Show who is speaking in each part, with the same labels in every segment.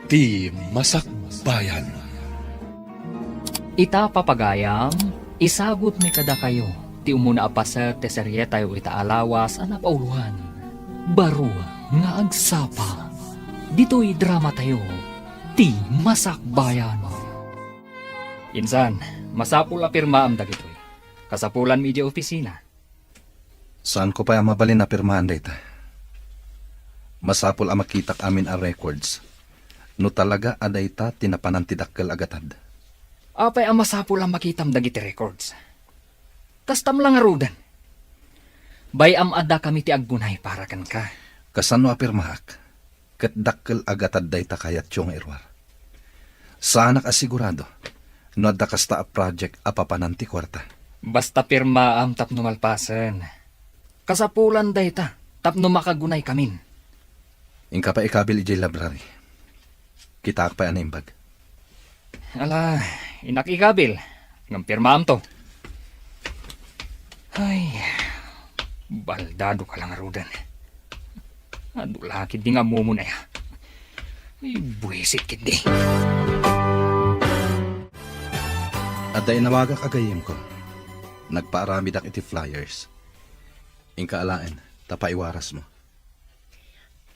Speaker 1: Ti Masakbayan.
Speaker 2: Ita papagayam, isagot mi kada kayo. Ti umuna apaser te serye tayo ita alawas anap auluhan. Baro nga agsapa. Dito'y drama tayo. Ti Masakbayan. Insan, masapul a pirma am dagitoy. Kasapulan media opisina.
Speaker 3: Saan ko pa mabalin na pirmahan data? Masapol ang makitak amin ang records. No talaga aday ta tinapanantidakkel agatad.
Speaker 2: Apay ang masapul ang makitam dagiti records. Kastam lang arudan. Bayam ada kami ti aggunay para kan ka.
Speaker 3: Kasano apirmahak? Kat dakkel agatad day ta kayat yung irwar. Sana kasigurado. No adda kasta a project apapananti kwarta.
Speaker 2: Basta pirma am tapno malpasen. Kasapulan day ta, tapno makagunay kamin.
Speaker 3: Ingka pa ikabil ijay library. Kita pa yan imbag.
Speaker 2: Ala, inakikabil. Ngam pirma am to. Ay, baldado ka lang arudan. Ado lakid di nga mumo na ya. Ay, buwisit kid di.
Speaker 3: Aday nawaga kagayim ko. Nagpaarami dak iti flyers. Ingka alain, tapaiwaras mo.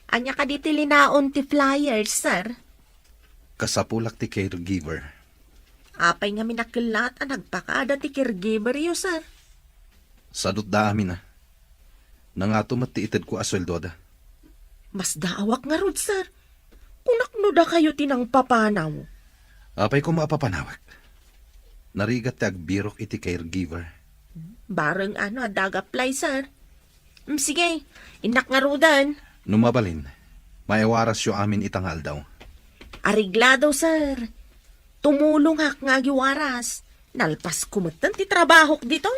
Speaker 4: Anya ka di tilinaon ti flyers, sir.
Speaker 3: Kasapulak ti caregiver.
Speaker 4: Apay nga minakilat ang nagpakada ti caregiver yo, sir.
Speaker 3: Sadot da amin na. Nangato matiitid ko asweldo da.
Speaker 4: Mas daawak nga rod, sir. Kunakno da kayo tinang papanaw.
Speaker 3: Apay ko maapapanawag. Narigat ti agbirok iti caregiver.
Speaker 4: Bareng ano, adagaply, sir. Sige, inak nga rodan.
Speaker 3: Numabalin, maiwaras yo amin itangal daw.
Speaker 4: Ariglado, sir. Tumulong hak nga giwaras. Nalpas kumatan ti trabaho dito.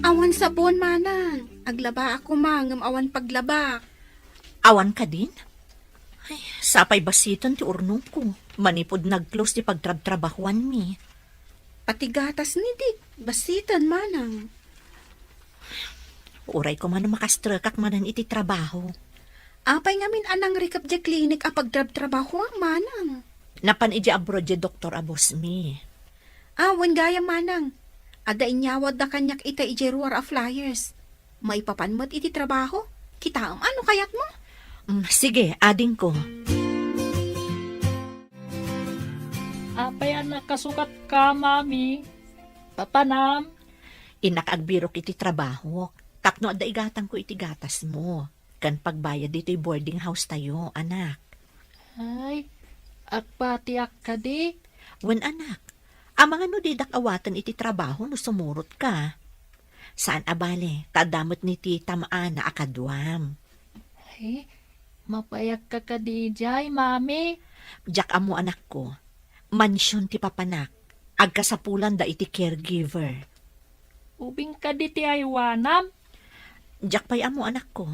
Speaker 5: Awan sabon, manang. Aglaba ako, mangam awan paglaba.
Speaker 4: Awan ka din? Ay, sapay basiton ti urnong ko. Manipod nag-close ti pagtrab-trabahuan mi.
Speaker 5: Pati gatas ni Dik. Basitan, manang.
Speaker 4: Uray ko man makastrakak manan iti trabaho.
Speaker 5: Apay ngamin anang recap di klinik a pagtrab-trabaho ang manang.
Speaker 4: Napan iji abroad di Dr. Abos mi.
Speaker 5: Awan gaya, manang. Ada inyawad da kanyak ita iji ruar a flyers. Maipapanmat iti trabaho. Kita ano kayat mo?
Speaker 4: Sige, ading ko.
Speaker 2: Apay anak kasukat ka, mami. Papanam.
Speaker 4: Inakagbirok iti trabaho. Tapno ada igatang ko iti gatas mo. Kan pagbayad dito'y boarding house tayo, anak.
Speaker 2: Ay, akpati ka di.
Speaker 4: Wen anak, amang ano didak awatan iti trabaho no sumurot ka. Saan abale, kadamot ni tita maana akadwam.
Speaker 2: Ay, mapayag ka di jay, mami.
Speaker 4: Diyak amo anak ko, mansyon ti papanak, agkasapulan da iti caregiver.
Speaker 2: Ubing ka di ti aywanam.
Speaker 4: Diyak pa'y amo anak ko,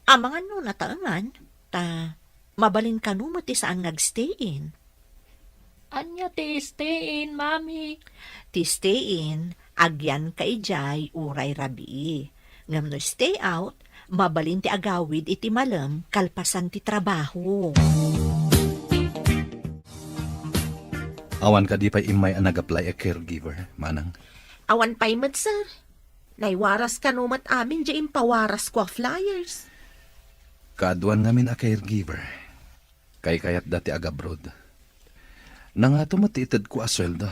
Speaker 4: amang ano nataangan, ta mabalin ka no mati saan ngagstayin.
Speaker 2: Anya ti stay in, mami.
Speaker 4: Ti stay in, agyan ka ijay uray rabi. Ngam no stay out, mabalin ti agawid iti malam kalpasan ti trabaho.
Speaker 3: Awan ka di pa imay ang nag-apply a caregiver, manang.
Speaker 4: Awan pa'y mat, sir. Naiwaras ka no mat amin di impawaras ko a flyers.
Speaker 3: Kaduan ngamin a caregiver. Kay kayat dati agabroad. Nangato matiitid ko asweldo.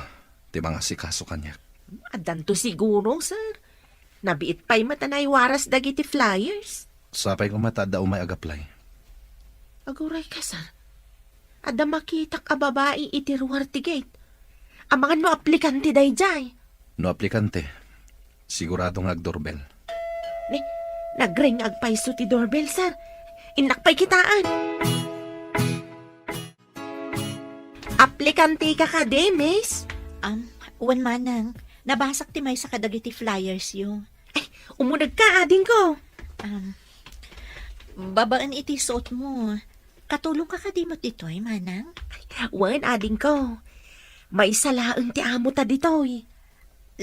Speaker 3: Ti mga sikaso kanyak.
Speaker 4: Adan to siguro, sir. Nabiit pa'y mat na naiwaras dagiti flyers.
Speaker 3: Sapay ko mata daw may ag-apply.
Speaker 4: Aguray ka, sir. Ada makitak a babae iti ruwar ti gate. Amangan mo aplikante day jay.
Speaker 3: No aplikante, sigurado ng ag-doorbell.
Speaker 4: Nagring agpaiso ti doorbell, sir. Inakpay kitaan. Aplikante ka ka, Demes? Uwan manang. Nabasak ti may sa kadagiti flyers yung. Ay, umunag ka, ading ko. Babaan iti suot mo. Katulong ka ka di mo dito'y, manang? Wan, ading ko. May salaang ti amo ta dito'y.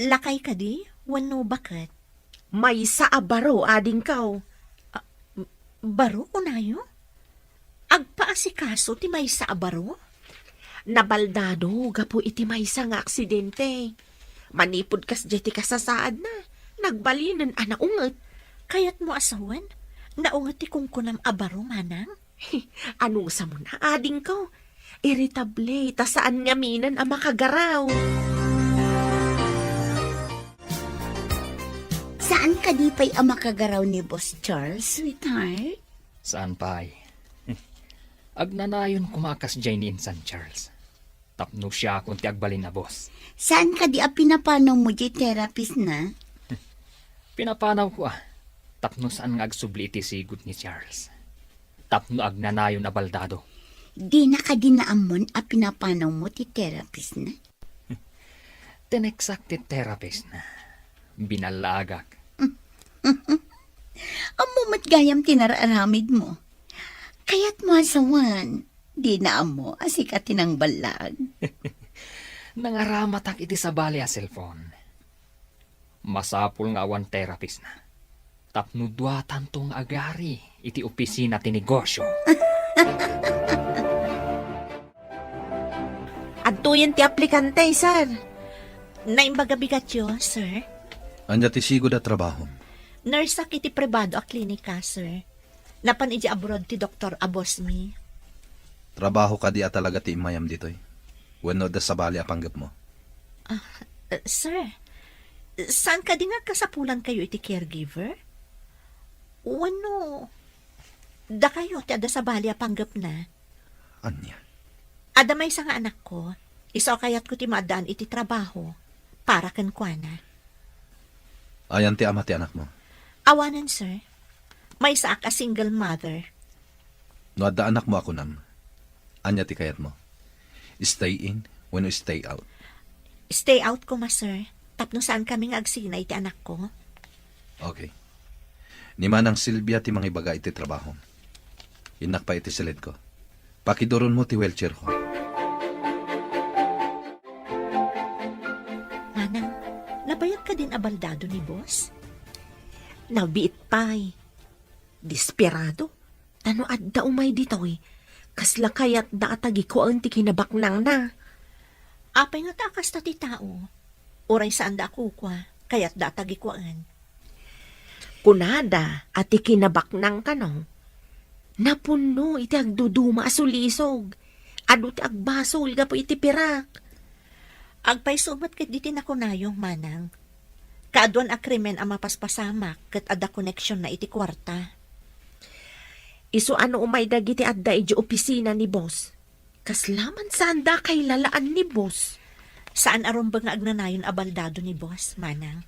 Speaker 4: Lakay ka di? Wano bakit? May sa abaro, ading ko. Baro unayo? maasikaso ti may sa abaro? Nabaldado, gapo iti may sa nga aksidente. Manipod kas jeti kasasaad na. Nagbalinan naunget. Kayat mo asawan? Naunget ti kungkunam abaro, manang? Anong sa mo na, ading ko? Irritable, ta saan nga minan ang makagaraw?
Speaker 6: Saan ka di pa'y ang makagaraw ni Boss Charles, sweetheart?
Speaker 2: Saan pa ay? Agnanayon kumakas dyan ni Insan Charles. Tapno siya kung ti agbalin na boss.
Speaker 6: Saan ka di ang pinapanaw mo di therapist na?
Speaker 2: Pinapanaw ko Tapno saan nga agsubli iti sigot ni Charles. Tapno agnanayon na baldado.
Speaker 6: Di na ka dinaamon ang pinapanaw mo ti therapist na?
Speaker 2: Tinexacted therapist na. Binalagak.
Speaker 6: Ang mumat gayam tinararamid mo. Kaya't mo asawan, di na mo asikat tinang balag.
Speaker 2: Nangaramatak iti sa bali a cellphone. Masapul nga awan therapist na. Tapno duatan tong agari iti opisina ti negosyo.
Speaker 4: Adto yan ti aplikante, sir. Naimbaga-bigat yun, sir.
Speaker 3: Anya ti sigod a trabaho.
Speaker 4: Nurse iti privado a klinika, sir. Napan iti abroad ti Dr. Abosmi.
Speaker 3: Trabaho ka di a talaga ti imayam ditoy. Wenno da sabali a panggap mo.
Speaker 4: Sir, saan ka di nga kasapulan kayo iti caregiver? Wano, da kayo ti ada sa bali a panggap na.
Speaker 3: Anya?
Speaker 4: Ada may nga anak ko, iso kayat ko ti maadaan iti trabaho para kan kuana.
Speaker 3: Ayan ti ama ti anak mo.
Speaker 4: Awanan, sir. May saak a single mother.
Speaker 3: No adda anak mo ako nam. Anya ti kayat mo. Stay in when you stay out.
Speaker 4: Stay out ko, ma, sir. Tapno saan kami nga agsinay ti anak ko?
Speaker 3: Okay. Ni manang Silvia ti mga ibaga iti trabaho. Inak pa iti silid ko. Pakiduron mo ti wheelchair ko.
Speaker 4: Manang, nabayag ka din abaldado ni boss? Nabiit pa'y. Desperado. Ano adda umay dito Kasla kayat da atagi ko ang ti kinabaknang na. Apay nga takas ta ti tao. Uray saan da akukwa, kayat da atagi ko an. Kunada, ati kinabaknang ka no. Napuno iti agduduma asulisog. Ado ti agbasol ga po iti pirak. Agpay sumat kat di tinakunayong manang. Kaadwan akrimen ang mapaspasamak kat ada koneksyon na iti kwarta. Iso ano umay dagiti adda iti opisina ni boss. Kaslaman saan da kay lalaan ni boss. Saan aron ba nga agnanayon abaldado ni boss, manang?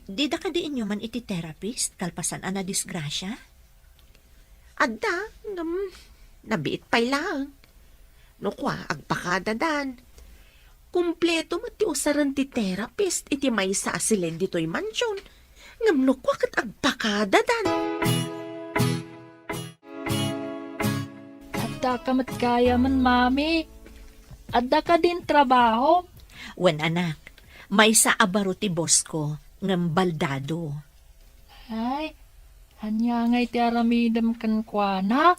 Speaker 4: Di da ka di inyo man iti therapist kalpasan ana disgrasya? Adda, nabiit pa'y lang. No kwa, agpakadadan. Kumpleto mati usaran ti therapist iti may sa asilen dito'y mansyon. Ngam no kwa kat agpakadadan.
Speaker 2: Adda ka mat kaya man, mami. Adda ka din trabaho.
Speaker 4: Wen anak, may sa abaro ti boss ko, ngam baldado.
Speaker 2: Ay, hanya ngay ti aramidam kan kuana.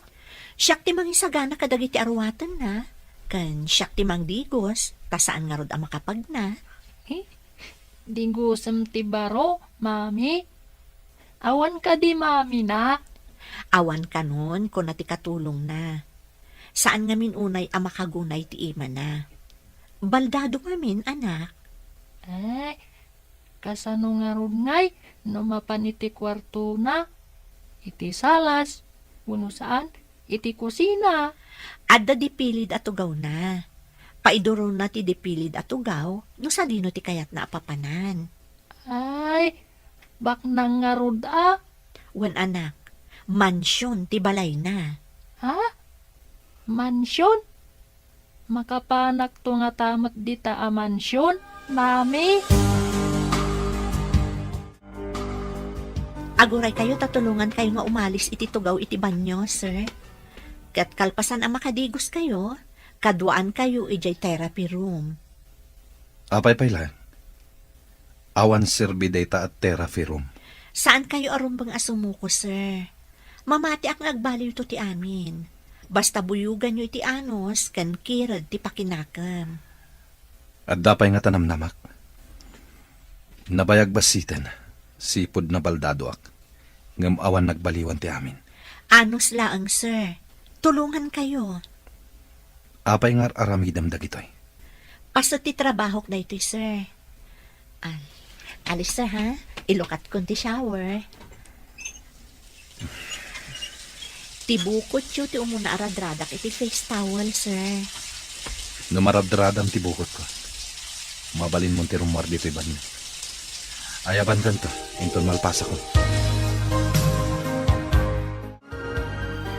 Speaker 4: Siyak ti mangisagana kadagiti arwatan na. Kan siyak ti mangdigos, tasaan nga rod ang makapag na.
Speaker 2: Dingusam ti baro, mami. Awan ka di, mami na.
Speaker 4: Awan ka nun kung nati katulong na. Saan ngamin unay ang makagunay ti ima na. Baldado ngamin, anak.
Speaker 2: Ay, kasano nga ron ngay, no mapan iti kwarto na. Iti salas, uno saan, iti kusina.
Speaker 4: Adda dipilid atugaw na. Paiduro na ti dipilid atugaw, no salino ti kayat na apapanan.
Speaker 2: Ay, bak nang nga rod
Speaker 4: Wan anak, mansyon ti balay na.
Speaker 2: Ha? Mansyon? Makapanak to nga tamat dita a mansyon, mami.
Speaker 4: Aguray kayo tatulungan kayo nga umalis iti tugaw iti banyo, sir. Kat kalpasan ang makadigos kayo, kaduaan kayo ijay therapy room.
Speaker 3: Apay pay lang. Awan serbi data at therapy room.
Speaker 4: Saan kayo arumbang asumuko, sir? Mamati ak agbaliw to ti amin. Basta buyugan nyo iti anos, kan kirad ti pakinakam.
Speaker 3: At dapay nga tanamnamak. Nabayag basiten, sipod na baldadoak. Ngam awan nagbaliwan ti amin.
Speaker 4: Anos laang, sir. Tulungan kayo.
Speaker 3: Apay nga aramidam dagitoy.
Speaker 4: Paso ti trabahok na ito, sir. Alis, sir, ha? Ilukat ko ti shower. Tibukot yun ti umuna aradradak iti face towel, sir.
Speaker 3: Numaradradam ti bukot ko. Mabalin mo ti rumar dito iban niyo. Ayaban ganto, intol malpasa ko.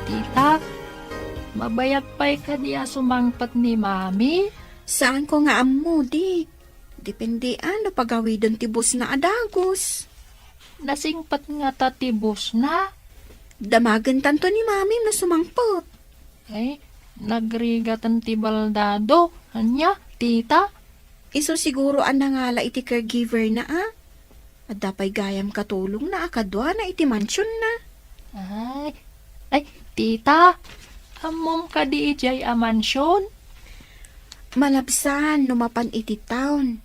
Speaker 2: Tita, mabayag pa'y ka diya sumangpat ni Mami?
Speaker 5: Saan ko nga ammo, di? Depende ano pagawidon ti bus na adagos.
Speaker 2: Nasingpat nga tatibos na.
Speaker 5: Damagan tanto ni mami na sumangpot.
Speaker 2: Ay, nagrigatan ti baldado. Anya, tita?
Speaker 5: Iso siguro ang nangala iti caregiver na At dapay gayam katulong na akadwa na iti mansyon na.
Speaker 2: Ay, tita, amom ka di ijay a mansyon?
Speaker 5: Malabsan, lumapan iti town.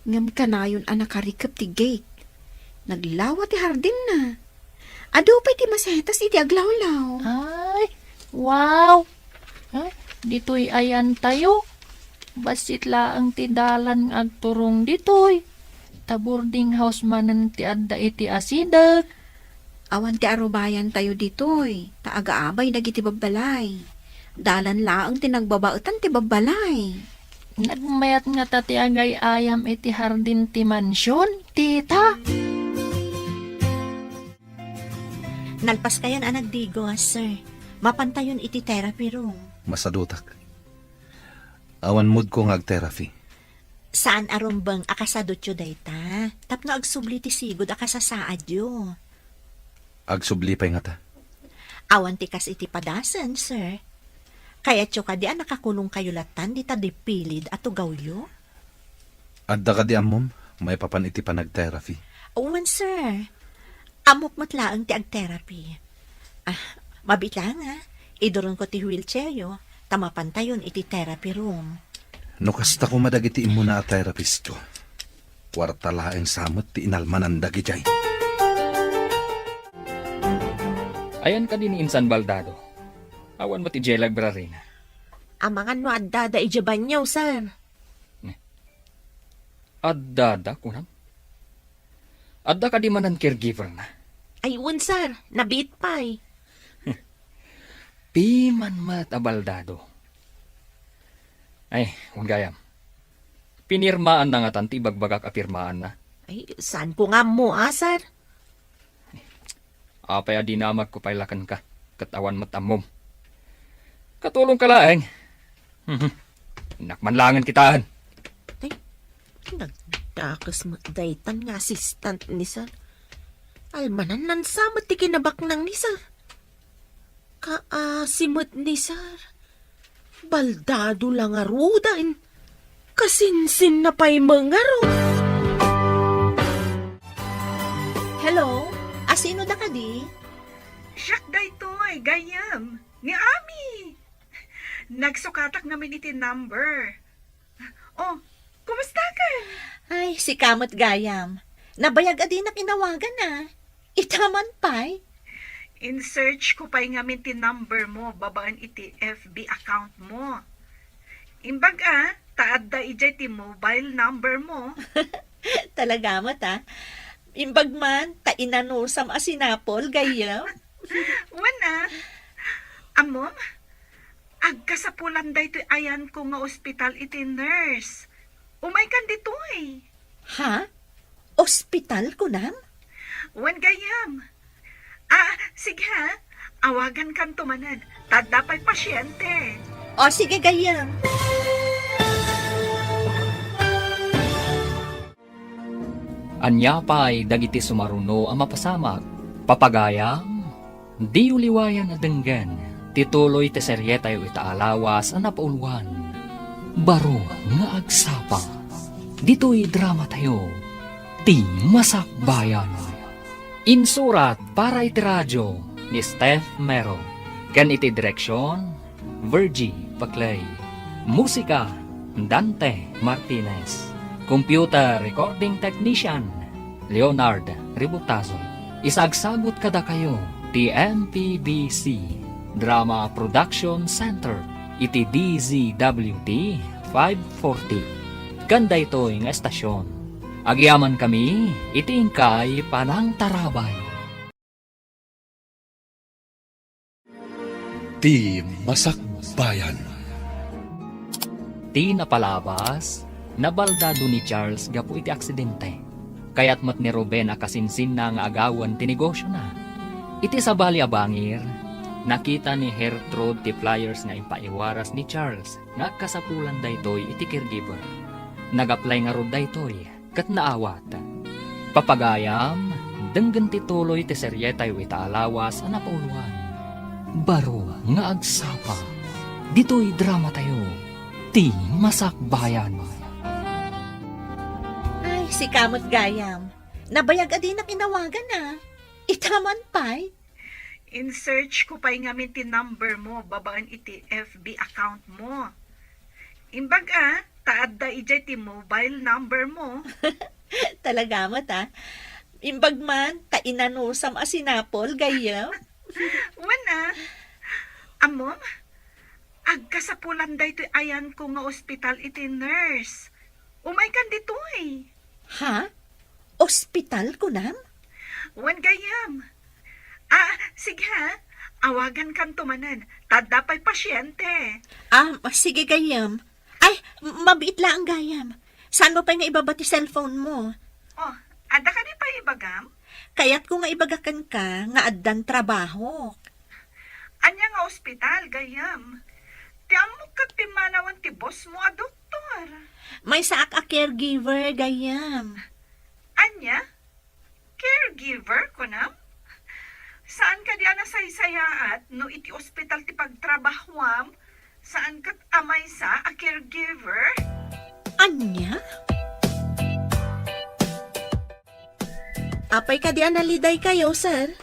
Speaker 5: Ngam kanayon ang nakarikap ti gate. Naglawa ti hardin na. Ado pa iti masetas iti aglawlaw.
Speaker 2: Ay, wow! Ay, dito'y ayan tayo. Basit laang ti dalan agturong dito'y. Ta boarding house manen ti adda iti asidag.
Speaker 5: Awan ti arubayan tayo ditoy. Ta agaabay dagiti babbalay. Dalan laang ti nagbabaetan ti babbalay.
Speaker 2: Nagmayat nga tati agay ayam iti hardin ti mansyon, tita.
Speaker 4: Nalpas kayan ang nagdigo, sir. Mapantayon iti therapy room.
Speaker 3: Masadutak. Awan mood ko nga therapy.
Speaker 4: Saan arumbang akasadot yo dayta? Tapno agsubli ti sigod akasasaad yo.
Speaker 3: Agsublipay nga ta.
Speaker 4: Awan ti kas iti padasan, sir. Kaya tyo ka di nakakulong kayo latan di ta dipilid at ugawyo?
Speaker 3: Adda ka di amom, may papan iti panag-therapy.
Speaker 4: Owen, sir. Amok matlaang ti ag-therapy. Mabitla nga. Idoron ko ti wheelchair yo. Tamapantayon iti therapy room.
Speaker 3: No kasta ko madagiti imo na a therapist ko. Kwarta laeng samot ti inalmanan dagijay.
Speaker 2: Ayan ka din insan baldado. Awan mo ti jay library na.
Speaker 4: Amangan no adda da ijaban niyo, sir.
Speaker 2: Adda kunam. Adda ka di manan caregiver na.
Speaker 4: Ayun, sir. Nabit pa'y.
Speaker 2: Piman mat abaldado. Ay, gayam. Pinirmaan na nga tanti bagbagak apirmaan na.
Speaker 4: Ay, saan ko nga mo, sir?
Speaker 2: Apay adinamag ko pailakan ka. Katawan matamom. Katulong ka laeng. Nakmanlangan kitaan.
Speaker 4: Ay, nagdakas daytan nga assistant ni sir. Almanan nan samot ti kinabaknang ni sir. Kaasimot ni sir. Baldado lang arudan. Kasinsin na pa'y mangaro. Hello? Asino da ka di?
Speaker 7: Siyak daytoy, gayam. Ni Ami. Nagsukatak namin iti number. Oh, kumusta ka?
Speaker 4: Ay, si Kamot Gayam. Nabayag adi na kinawagan na. Itaman pa'y.
Speaker 7: In search ko pa'y ngamin ti number mo, babaan iti FB account mo. Imbag taad da ijay ti mobile number mo.
Speaker 4: Talaga mo ta. Imbag man, tainanusam asinapol, Gayam.
Speaker 7: Wana, amom, agkasapulan da ito ayan ko nga ospital iti nurse. Umay kan ditoy.
Speaker 4: Ha? Ospital ko nam?
Speaker 7: Wan gayam. Sige ha, awagan kan tumanad. Tada pa'y pasyente.
Speaker 4: O sige, Gayam.
Speaker 2: Anya pa'y dagiti sumaruno ang mapasamak. Papagayam, di uliwayan na denggan. Tituloy te seryeta yu itaalawas ang napauluan. Baro nga agsapa. Dito'y drama tayo. Ti Masakbayan. Insurat para iti radyo ni Steph Mero. Kan iti direksyon, Virgie Paclay. Musika, Dante Martinez. Computer Recording Technician, Leonard Ributazo. Isagsagot kada kayo, TMPBC Drama Production Center, iti DZWT 540. Ganda ito ng estasyon. Agyaman kami, iti ingkay panang tarabay.
Speaker 1: Ti Masakbayan.
Speaker 2: Ti napalabas, nabaldado ni Charles gapu iti aksidente. Kaya't mat ni Ruben akasinsin na nga agawan ti negosyo na. Iti sabali abangir, nakita ni Gertrude ti flyers nga impaiwaras ni Charles nga kasapulan daytoy iti caregiver. Nag-apply nga rod daytoy kat naawat. Papagayam, denggan ti tuloy ti seryetay ita alawas a napauluan. Baro nga agsapa, dito'y drama tayo, ti Masakbayan.
Speaker 4: Ay, si Kamot Gayam. Nabayag adi na kinawagan na. Itaman pa'y.
Speaker 7: In search ko pa'y ngamin ti number mo, babaan iti FB account mo. Imbag taad da ijay ti mobile number mo.
Speaker 4: Talaga mata. Imbag man, tainanusam asinapol, Gayam.
Speaker 7: Wana, amom, agkasapulan da ito ayan ko nga ospital iti nurse. Umay kan dito eh.
Speaker 4: Ha? Ospital ko nam?
Speaker 7: Wan gayam. Sige ha, awagan kan tumanan, tada pa'y pasyente.
Speaker 4: Sige Gayam. Ay, mabit lang Gayam. Saan mo pa nga ibabati cellphone mo?
Speaker 7: Oh, ada ka di pa ibagam?
Speaker 4: Kaya't ko nga ibagakan ka, nga addan trabaho.
Speaker 7: Anya nga ospital, gayam. Tiamo kat timanawan ti boss mo a doktor.
Speaker 4: May saak a caregiver, Gayam.
Speaker 7: Anya? Caregiver ko na? Saan ka diyan nasaysayaat no iti ospital ti pagtrabahwam? Saan kat amay sa a caregiver?
Speaker 4: Anya? Apay ka di analiday kayo, sir?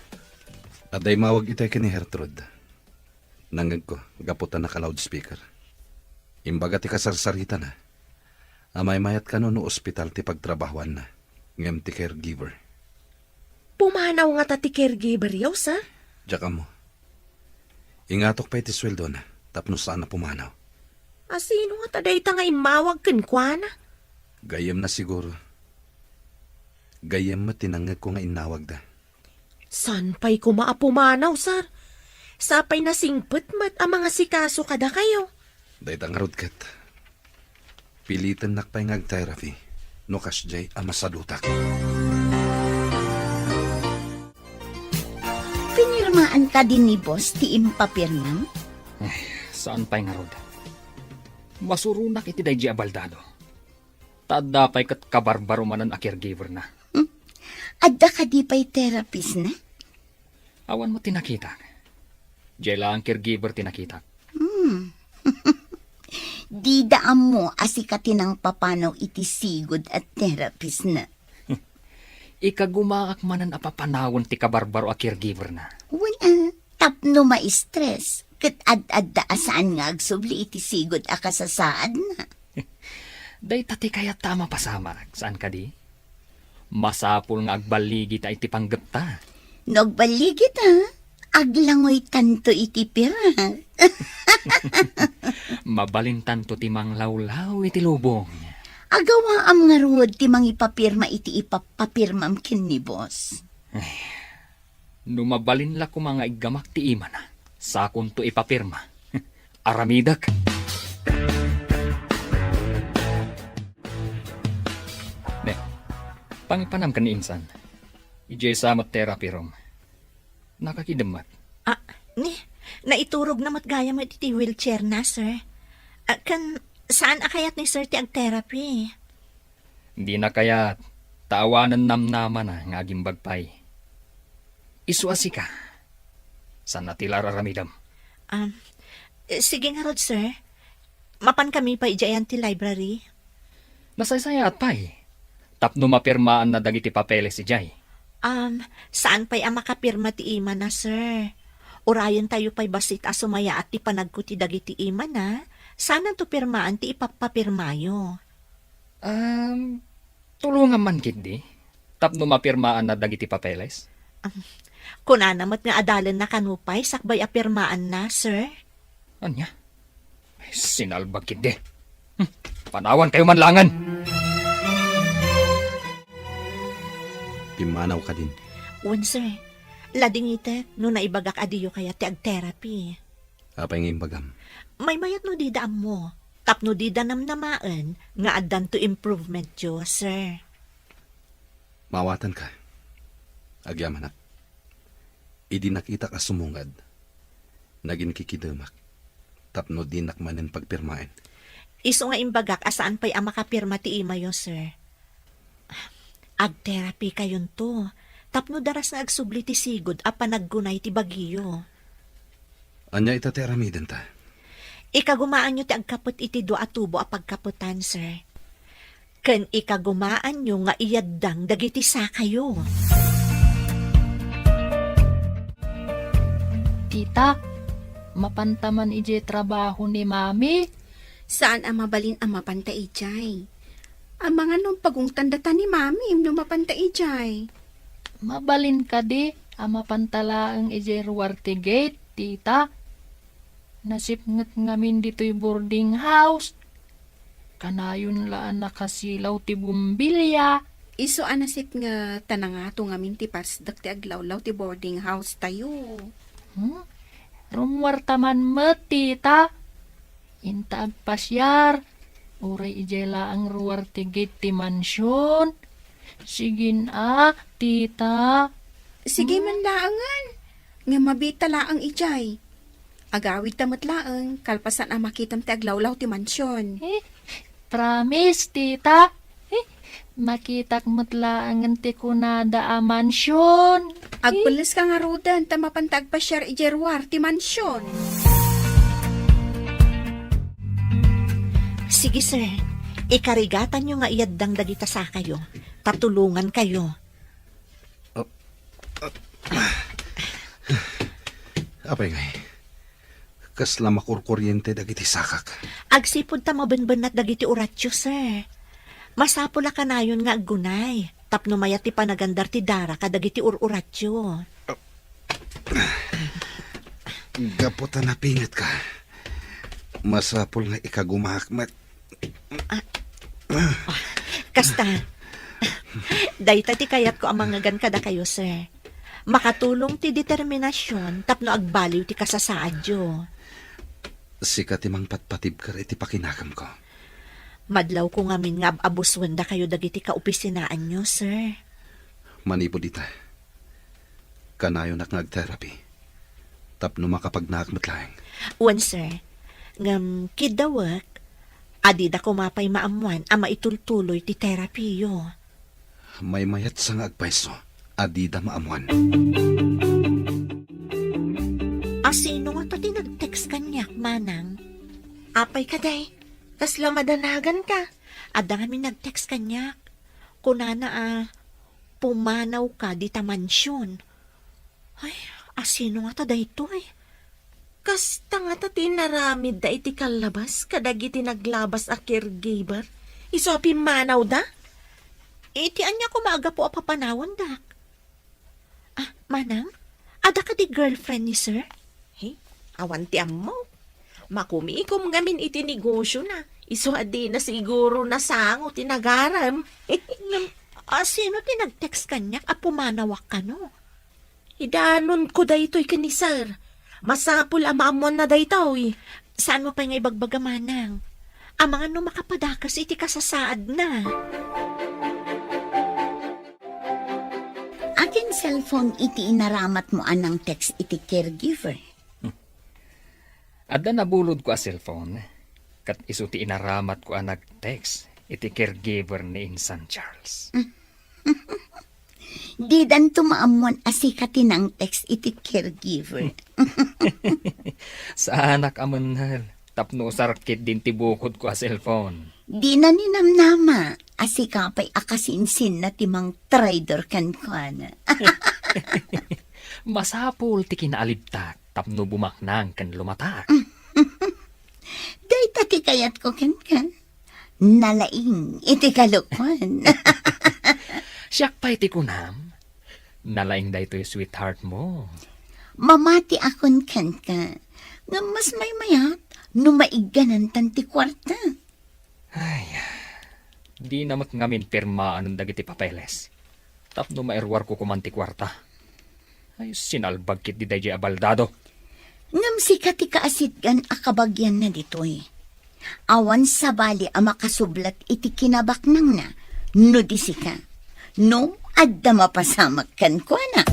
Speaker 3: Aday mawag itay ka ni Gertrude. Nanggag ko, gaputan na ka loudspeaker. Imbaga ti kasarsarita na. Amay mayat ka no ospital ti pagtrabahuan na. Ngem ti caregiver.
Speaker 4: Pumanaw nga ta ti caregiver yaw, sir?
Speaker 3: Diyaka mo. Ingatok pa iti sweldo na. Tapno saan na pumanaw.
Speaker 4: Sino nga taday ta nga imawag kenkwana?
Speaker 3: Gayem na siguro. Gayem mo tinanggag ko nga inawag da.
Speaker 4: San pa'y kumaapumanaw, sir? Sapay na singpet mat ang mga sikaso kada kayo.
Speaker 3: Dahit ang rudkat. Pilitan nakpay ngag therapy. No kasjay amasadutak.
Speaker 6: Pinirmaan ka din ni boss ti impapirmam?
Speaker 2: Saan pa'y nga rod? Masurunak iti dayji abaldado. Tada pa'y kat kabarbaro manan a caregiver na.
Speaker 6: Adda ka di pa'y therapist na?
Speaker 2: Awan mo tinakita. Jela ang caregiver tinakita.
Speaker 6: Di daan mo asikatin ang papanaw iti sigod at therapist na.
Speaker 2: Ikagumaak manan a papanawon ti kabarbaro a caregiver na.
Speaker 6: Wala, tapno ma-stress. Kat ad-adda asaan nga agsubli iti sigod a kasasaad na.
Speaker 2: Day tati kaya tama pasama. Saan ka di? Masapul nga agbaligi ta iti panggap ta.
Speaker 6: Nagbaligit ha, aglangoy tanto iti pira.
Speaker 2: Mabalintan to ti manglawlaw iti lubong.
Speaker 6: Agawa am nga ruod ti mangipapirma iti ipapapirmam kin ni boss.
Speaker 2: Numabalin la ko mga igamak ti ima na. Sakon to ipapirma. Aramidak. Ne, pangipanam ka ni insan. Ijay samat therapy room. Nakakidamat.
Speaker 4: Naiturog na matgaya mo iti wheelchair na, sir. Saan akayat ni sir ti ag-therapy?
Speaker 2: Hindi na kaya taawanan namnaman na nga aging bagpay. Isuasi ka. Saan natila raramidam?
Speaker 4: Sige nga rod, sir. Mapan kami pa ijayan ti library.
Speaker 2: Nasaysaya at pay. Tapno mapirmaan na dagiti papeles si Jay.
Speaker 4: Saan pa'y ang makapirma ti ima na, sir? Urayan tayo pa'y basit asumaya at ti panagko ti dagiti ima na. Sana to pirmaan ti ipapapirmayo.
Speaker 2: Tulungan man kindi. Tapno mapirmaan na dagiti papeles.
Speaker 4: Kunanamat nga adalan na kanupay, sakbay apirmaan na, sir.
Speaker 2: Anya? Sinalbag kindi. Panawan kayo manlangan.
Speaker 3: Pimanaw ka din.
Speaker 4: Wan, sir. Lading ite, no naibagak adiyo kaya ti ag-therapy.
Speaker 3: Apay ng imbagam.
Speaker 4: May mayat no di daam mo. Tapno di danamnamaan nga addan to improvement yo, sir.
Speaker 3: Mawatan ka. Agyaman Idi nakita ka sumungad. Naging kikidamak. Tapno di nakmanin pagpirmain.
Speaker 4: Iso nga imbagak asaan pa'y ang makapirma ti ima yo, sir. Ag-therapy kayon to. Tapno daras nga agsubli ti sigod a panaggunay ti bagiyo.
Speaker 3: Anya itateramiden ta.
Speaker 4: Ikagumaan nyo ti agkapot iti do atubo a pagkaputan, sir. Ken ikagumaan nyo nga iyaddang dagiti sa kayo.
Speaker 8: Tita, mapantaman ije trabaho ni Mami.
Speaker 5: Saan ang mabalin ang mapanta ijay? Ang mga nung pagong tandatan ni Mami nung mapanta ijay.
Speaker 8: Mabalin ka di, ang mapantalaang ije ruwarte gate, tita. Nasipnget ngamin dito'y boarding house. Kanayon laan nakasilaw ti bumbilya.
Speaker 5: Iso anasip nga tanangato ngamin ti pasdak ti aglawlaw ti boarding house tayo.
Speaker 8: Rumwartaman mo, tita. Inta agpasyar. Uray ijela ang ruwarte gate ti mansyon. Sigin tita.
Speaker 5: Sige man laangan. Nga mabita laang ijay. Agawid tamat laang, kalpasan ang makitam ti aglawlaw ti mansyon.
Speaker 8: Promise, tita. Makitak matlaangan ti kunada a mansyon.
Speaker 5: Agpulis ka nga rodan, tamapantag pa share ijerwar ti mansyon.
Speaker 4: Sige, sir. Ikarigatan nyo nga iyaddang dagita sa kayo. Tatulungan kayo.
Speaker 3: Apay ngay. Kasla makurkuryente dagiti sakak.
Speaker 4: Agsipod ta mabenbenat dagiti uratyo, sir. Masapula ka na yun nga aggunay. Tapno mayat ti panagandar ti dara ka dagiti ururatyo.
Speaker 3: Gaputan na pingat ka. Masapul nga ikagumakmat.
Speaker 4: Kasta, dayta ti kayat ko ang mga kada kayo, sir. Makatulong ti determinasyon tapno agbaliw ti kasasaadyo.
Speaker 3: Sika timang patpatib ka iti pakinakam ko.
Speaker 4: Madlaw ko ngamin nga abuswenda kayo dagiti kaopisinaan nyo, sir.
Speaker 3: Manipo dita. Kanayo nak nag-therapy. Tapno makapagnakmat lang.
Speaker 4: Wan, sir. Ngam kidawak, adida ko mapay maamuan ama itultuloy ti therapy yo.
Speaker 3: May mayat sa nga agpaiso. Adida maamuan.
Speaker 4: Sino nga to tinag-text kanyak, manang? Apay ka, day. Kasla madanagan ka. Ada kami nag-text kanyak. Kunana, pumanaw ka di ta mansyon. Ay, sino nga to day to eh? Kasta nga ta tinaramid da iti kalabas, kadagiti naglabas a caregiver. Iso pimanaw da? Iti anya ko maaga po a papanawan dak. Manang, ada ka di girlfriend ni sir? Hey, awan ti ammo. Makumikom ngamin iti negosyo na. Iso adi na siguro na sango tinagaram. Sino tinag-text kanyak a pumanawak ka no? Idanon ko daytoy kani sir. Masapul amamon na daytaw eh. Saan mo pa nga ibagbaga manang? Ang mga no makapadakas iti kasasaad na.
Speaker 6: Akin cellphone iti inaramat mo anang text iti caregiver.
Speaker 2: Adda nabulod ko a cellphone. Kat isuti inaramat ko ang nag-text. Iti caregiver ni Insan Charles.
Speaker 6: Di dan tumaamuan asikatin ang text iti caregiver.
Speaker 2: Sa anak amanhal. Tapno sarkit din tibukod ko a cellphone.
Speaker 6: Di na ninamnama asikapay akasinsin na timang trader kan ko na.
Speaker 2: Masapul ti kinaalibtak. Tapno bumaknang kan lumatak.
Speaker 6: Day tati kayat ko kan. Nalaing iti kalukwan.
Speaker 2: Siyak pa iti kunam. Nalaing da ito'y sweetheart mo.
Speaker 6: Mamati akon kan ka. Nga mas may mayat, numaiganan tanti kwarta.
Speaker 2: Di namat ngamin pirmaan ng dagiti papeles. Tapno maerwar ko kumanti kwarta. Ay, sinalbag kit di dahi abaldado.
Speaker 6: Ngam si kati kaasit gan akabagyan na ditoy. Awan sa bali ang makasublat iti kinabak nang na. No di sika. No, adda mapasamak kan ko na.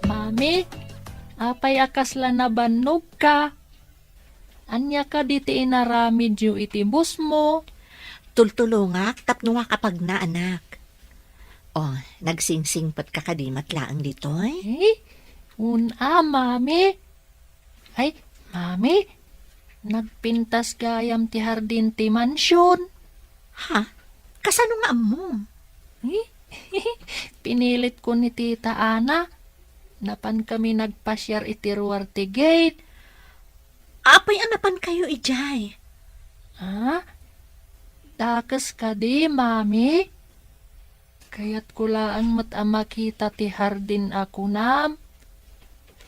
Speaker 8: Mami, apay akas la na banog ka. Anya ka diti inaramid yu iti bus mo.
Speaker 4: Tultulungak, tapno nga kapag na anak. Oh, nagsingsingpat ka kadimat laang ditoy.
Speaker 8: Eh, mami. Ay, mami, nagpintas gayam ti hardin ti mansyon.
Speaker 4: Ha? Kasano nga mo?
Speaker 8: Eh, pinilit ko ni Tita Ana. Napan kami nagpasyar iti ruwar ti gate.
Speaker 4: Apay anapan kayo ijay.
Speaker 8: Ha? Dakas ka di, mami. Kaya't kulaan mo't makita ti hardin ako nam.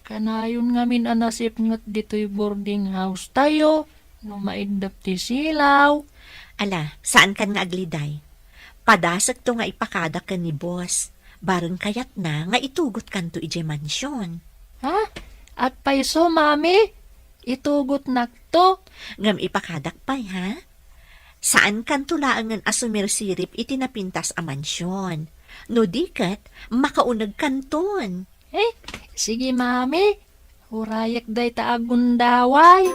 Speaker 8: Kanayon ngamin anasip ngat dito'y boarding house tayo. No maindap ti silaw.
Speaker 4: Ala, saan kan nga agliday? Padasag to nga ipakada ka ni boss. Barang kayat na nga itugot kan to ije mansyon.
Speaker 8: Ha? At paiso, mami? Itugot nakto.
Speaker 4: Ngam ipakadak pay, ha? Saan kan tulaangan asumir sirip itinapintas a mansyon? No dikat, makaunag kanton.
Speaker 8: Eh, sige, mami. Hurayak day taagundaway.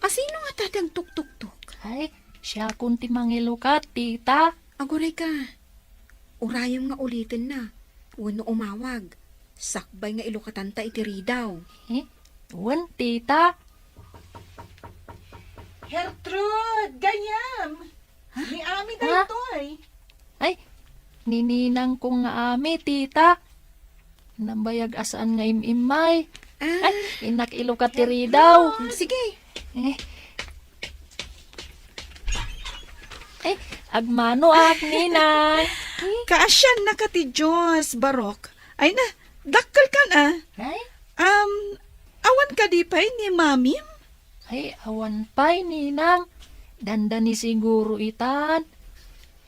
Speaker 5: Asino nga tatang tuk-tuk-tuk?
Speaker 8: Ay, siya kunti mangilukat, tita.
Speaker 5: Aguray ka. Urayam nga ulitin na. Wano umawag. Sakbay nga ilukatanta itiri daw.
Speaker 8: Eh, wan, tita.
Speaker 7: Gertrude, gayam. Ni Ami
Speaker 8: Ha?
Speaker 7: daytoy.
Speaker 8: Ay, nininang ko nga ami, tita. Nambayag asaan nga imimay. Ay, inak ilukat tiri daw.
Speaker 5: Sige.
Speaker 8: Eh, agmano ak, ninang.
Speaker 7: Kaasyan na ka ti Diyos, Barok. Ay na, dakkel ka na.
Speaker 8: Ay,
Speaker 7: Awan ka di pa'y ni Mami?
Speaker 8: ay, awan pa'y, ninang. Dandani siguro itan.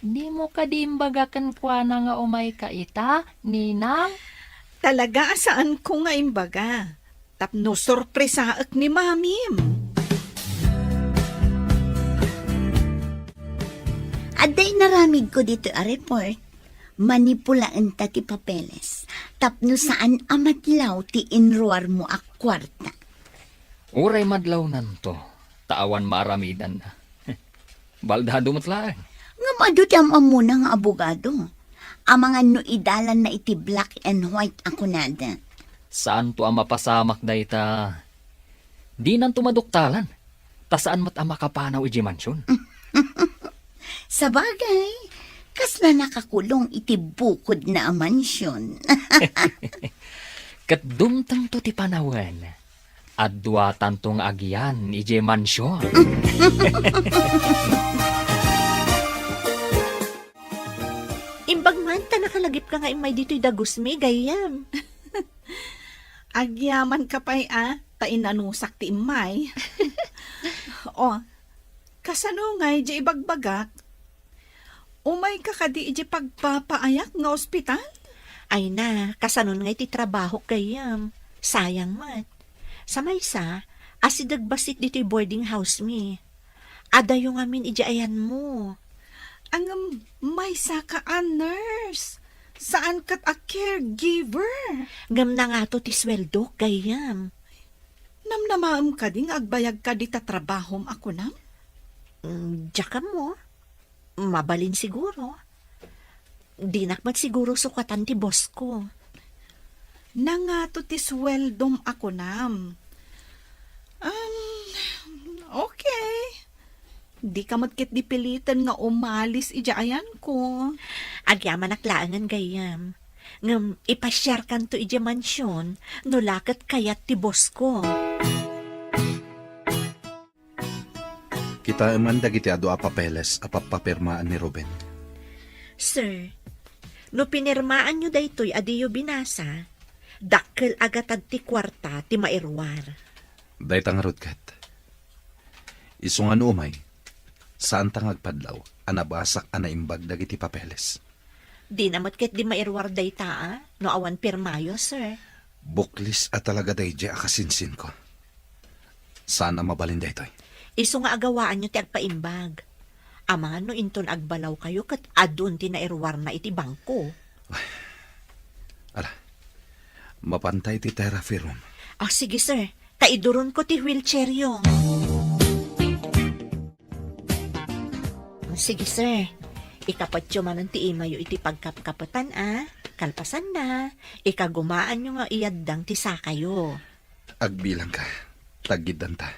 Speaker 8: Di mo kadimbagakan kwa na nga umay ka ita, ninang.
Speaker 7: Talaga saan ko nga imbaga. Tapno sorpresaak ni Mami.
Speaker 6: Aday naramid ko dito a report. Manipulaan ta ti papeles. Tapno saan amadlaw ti inruar mo a kwarta.
Speaker 2: Uray madlaw nanto. Taawan maaramidan na. Baldado matlaan.
Speaker 6: Nga madut ang amuna nga abogado. Ang mga no idalan na iti black and white ako nada.
Speaker 2: Saan to ang mapasamak da ita? Di nan tumaduktalan. Ta saan mat ang makapanaw iji mansyon?
Speaker 6: Sa bagay, kasla nakakulong iti bukod na ang mansyon.
Speaker 2: Kat dumtang to ti panawan. Adwatan tong agyan iji mansyon.
Speaker 4: Imbag man, ta nakalagip ka nga imay dito'y dagusmi, gayam.
Speaker 7: Agyaman ka pa'y tainanusak ti imay. O, kasano nga iji ibagbagak? Umay ka kadi iji pagpapaayak nga ospital?
Speaker 4: Ay na, kasanon nga iti trabaho gayam. Sayang mat. Sa maysa, asidagbasit dito'y boarding house mi. Adayo nga min iji ayan mo.
Speaker 7: Ang may saka a nurse. Saan kat a caregiver?
Speaker 4: Ngam na nga to ti sweldo, gayam.
Speaker 7: Namnamaam ka ding agbayag ka di tatrabahom ako nam?
Speaker 4: Diyak mo. Mabalin siguro. Di nakmat siguro sukatan ti boss ko.
Speaker 7: Nangato ti sweldom ako nam. Okay.
Speaker 5: Di ka matkit dipilitan nga umalis ijaayan ko.
Speaker 4: Agyaman naklaangan gayam. Ngam ipasyar kan to ija mansyon, no lakat kayat ti boss ko.
Speaker 3: Kita man dagiti adu a papeles a papapirmaan ni Ruben.
Speaker 4: Sir, no pinirmaan nyo daytoy adiyo binasa, dakkel agatad ti kwarta ti mairwar.
Speaker 3: Daytang rutkat. Isungan umay, saan tang agpadlaw, anabasak anaimbag dagiti papeles.
Speaker 4: Di namat ket di mairwar dayta no awan pirmayo, sir.
Speaker 3: Buklis at talaga dayjay akasinsin ko. Saan ang mabalin daytoy?
Speaker 4: Isu nga agawaan nyo ti agpaimbag. Ama no inton agbalaw kayo kat adun ti nairwar na iti bangko.
Speaker 3: Ala, mapantay ti therapy room.
Speaker 4: Sige sir, taiduron ko ti wheelchair yung. Sige sir, ikapatyo man ti imayo iti pagkapkapatan kalpasan na, ikagumaan nyo nga iyaddang ti sakayo.
Speaker 3: Agbilang ka, tagidan ta.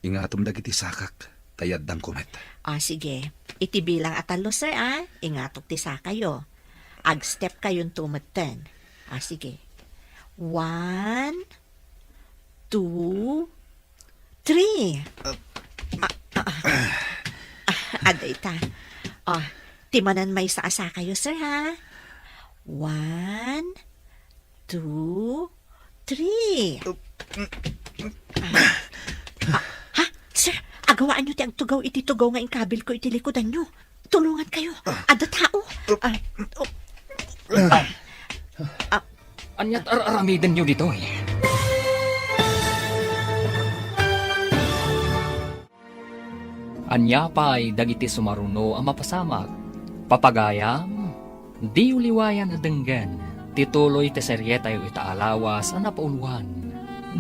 Speaker 3: Ingatom dagiti sakak, tayaddang kumet.
Speaker 4: Sige, iti bilang atalo sir ingatok ti sakayo. Ag-step kayon tumatan. Sige. 1, 2, 3. Aday ta. Timanan may sa asa kayo, sir, 1, 2, 3. Sir, agawaan nyo ti ang tugaw iti tugaw nga ingkabil ko iti likodan nyo. Tulungan kayo. Ada tao.
Speaker 2: Anyat aramiden nyo dito eh. Anya pa'y dagiti sumaruno ang mapasamak. Papagayam, di uliwayan na denggan. Tituloy te seryeta yu itaalawas ang napauluan.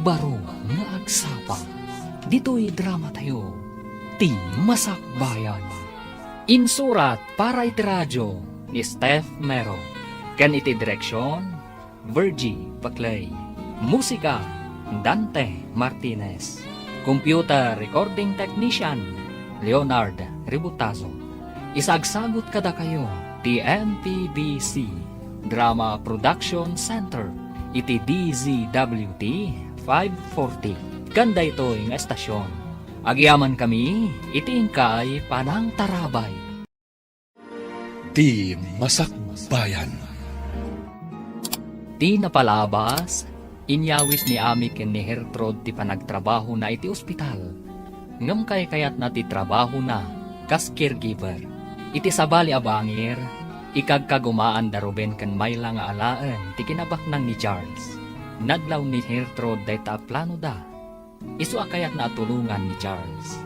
Speaker 2: Baro nga agsapa. Dito'y drama tayo. Ti Masakbayan. Insurat para iti radyo ni Steph Mero. Kan iti direksyon, Virgie Paclay. Musika, Dante Martinez. Computer Recording Technician, Leonard Ributazo. Isagsagot kada kayo, TMPBC Drama Production Center, iti DZWT 540. Kanda ito'y nga estasyon. Agyaman kami, itingkay panang tarabay.
Speaker 1: Di Masakbayan.
Speaker 2: Di napalabas, inyawis ni Ami ken ni Hertrod ti panagtrabaho na iti ospital. Ngam kay kayat na ti trabaho na, kas caregiver. Iti sabali abangir, ikagkagumaan da Ruben ken mayla nga alaan ti kinabaknang ni Charles. Nadlaw ni Hertrod dayta plano da. Isu akayat na tulungan ni Charles.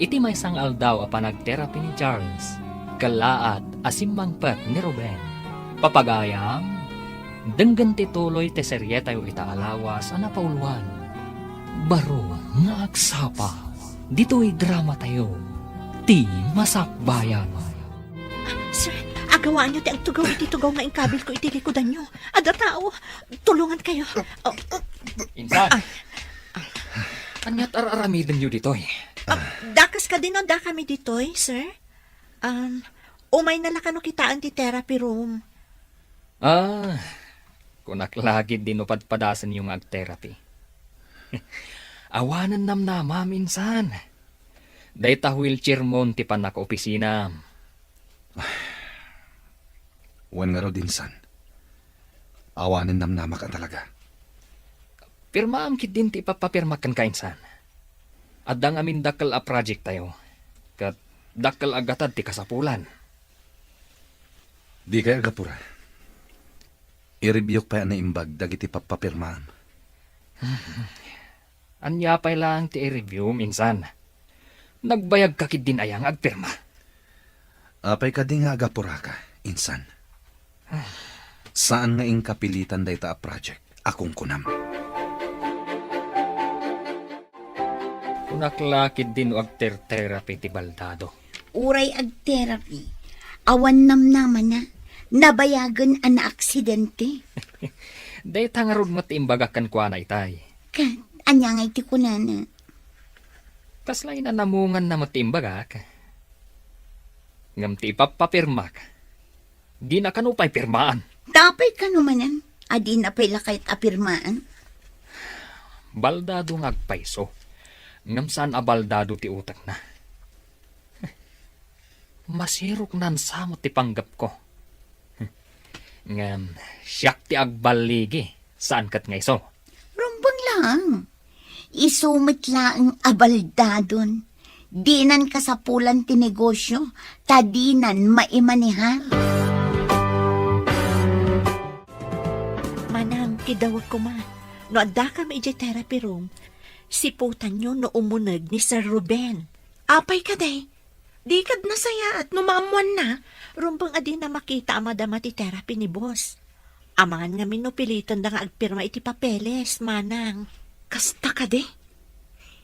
Speaker 2: Iti may sang aldaw a panagterapi ni Charles. Kalaat asimbang pet ni Ruben. Papagayam, denggan tituloy te seryeta yu itaalawas a napauluan. Baro nga agsapa. Dito'y drama tayo. Ti Masakbayan.
Speaker 4: Sir, agawaan nyo ti ang tugaw iti tugaw nga ingkabil ko iti likodan nyo. Ada tao, tulungan kayo.
Speaker 2: Insan! Anyat aramiden nyo dito'y.
Speaker 4: Dakas ka din o da kami ditoy, sir? Umay nalakano kitaan ti therapy room.
Speaker 2: Kunak lagi dinupadpadasan yung ag-therapy. Awanan namnama minsan. Dayta wheelchair mon ti panak opisina.
Speaker 3: Wan nga raw din san. Awanin namnama ka talaga.
Speaker 2: Pirmaam kit din ti papapirmakan ka insan. Adang amin dakal a project tayo. Kat dakal agatad ti kasapulan.
Speaker 3: Di kaya gapura. I-review pa na imbag dagiti papapirmaan.
Speaker 2: Anya pa lang ti i-review minsan. Nagbayag ka kit din ayang agpirma.
Speaker 3: Apay ka di nga agapura ka, insan. Saan nga ingkapilitan dayta a project? Akong kunam.
Speaker 2: Kunaklakid din o agter-therapy ti baldado.
Speaker 6: Uray ag therapy. Awan namnaman na. Nabayagan ang aksidente.
Speaker 2: Day nga rod matiimbagakan kwa na itay.
Speaker 6: Kat, anya nga iti kunana.
Speaker 2: Kaslay na namungan na matimbagak. Ngam ti ipapapirma ka. Di na kanupay pirmaan.
Speaker 6: Tapay ka naman yan. Adi na pala kahit apirmaan.
Speaker 2: Baldado ngagpaiso. Ngam saan abaldado ti utak na. Masirok nan samot ti panggap ko. Ngam siyak ti agbaligi. Saan kat nga iso?
Speaker 6: Rumbang lang. Isumit lang abaldadon. Dinan kasapulan ti negosyo. Tadinan maimanihan.
Speaker 4: Manang, kidawag ko ma. No adda ka maijay therapy room, siputan nyo no umunag ni Sir Ruben.
Speaker 5: Apay ka day. Di kad nasaya at numamuan na.
Speaker 4: Rumbang adi na makita amadama ti therapy ni boss. Amangan nga minupilitan da nga agpirma iti papeles, manang.
Speaker 5: Kasta ka de.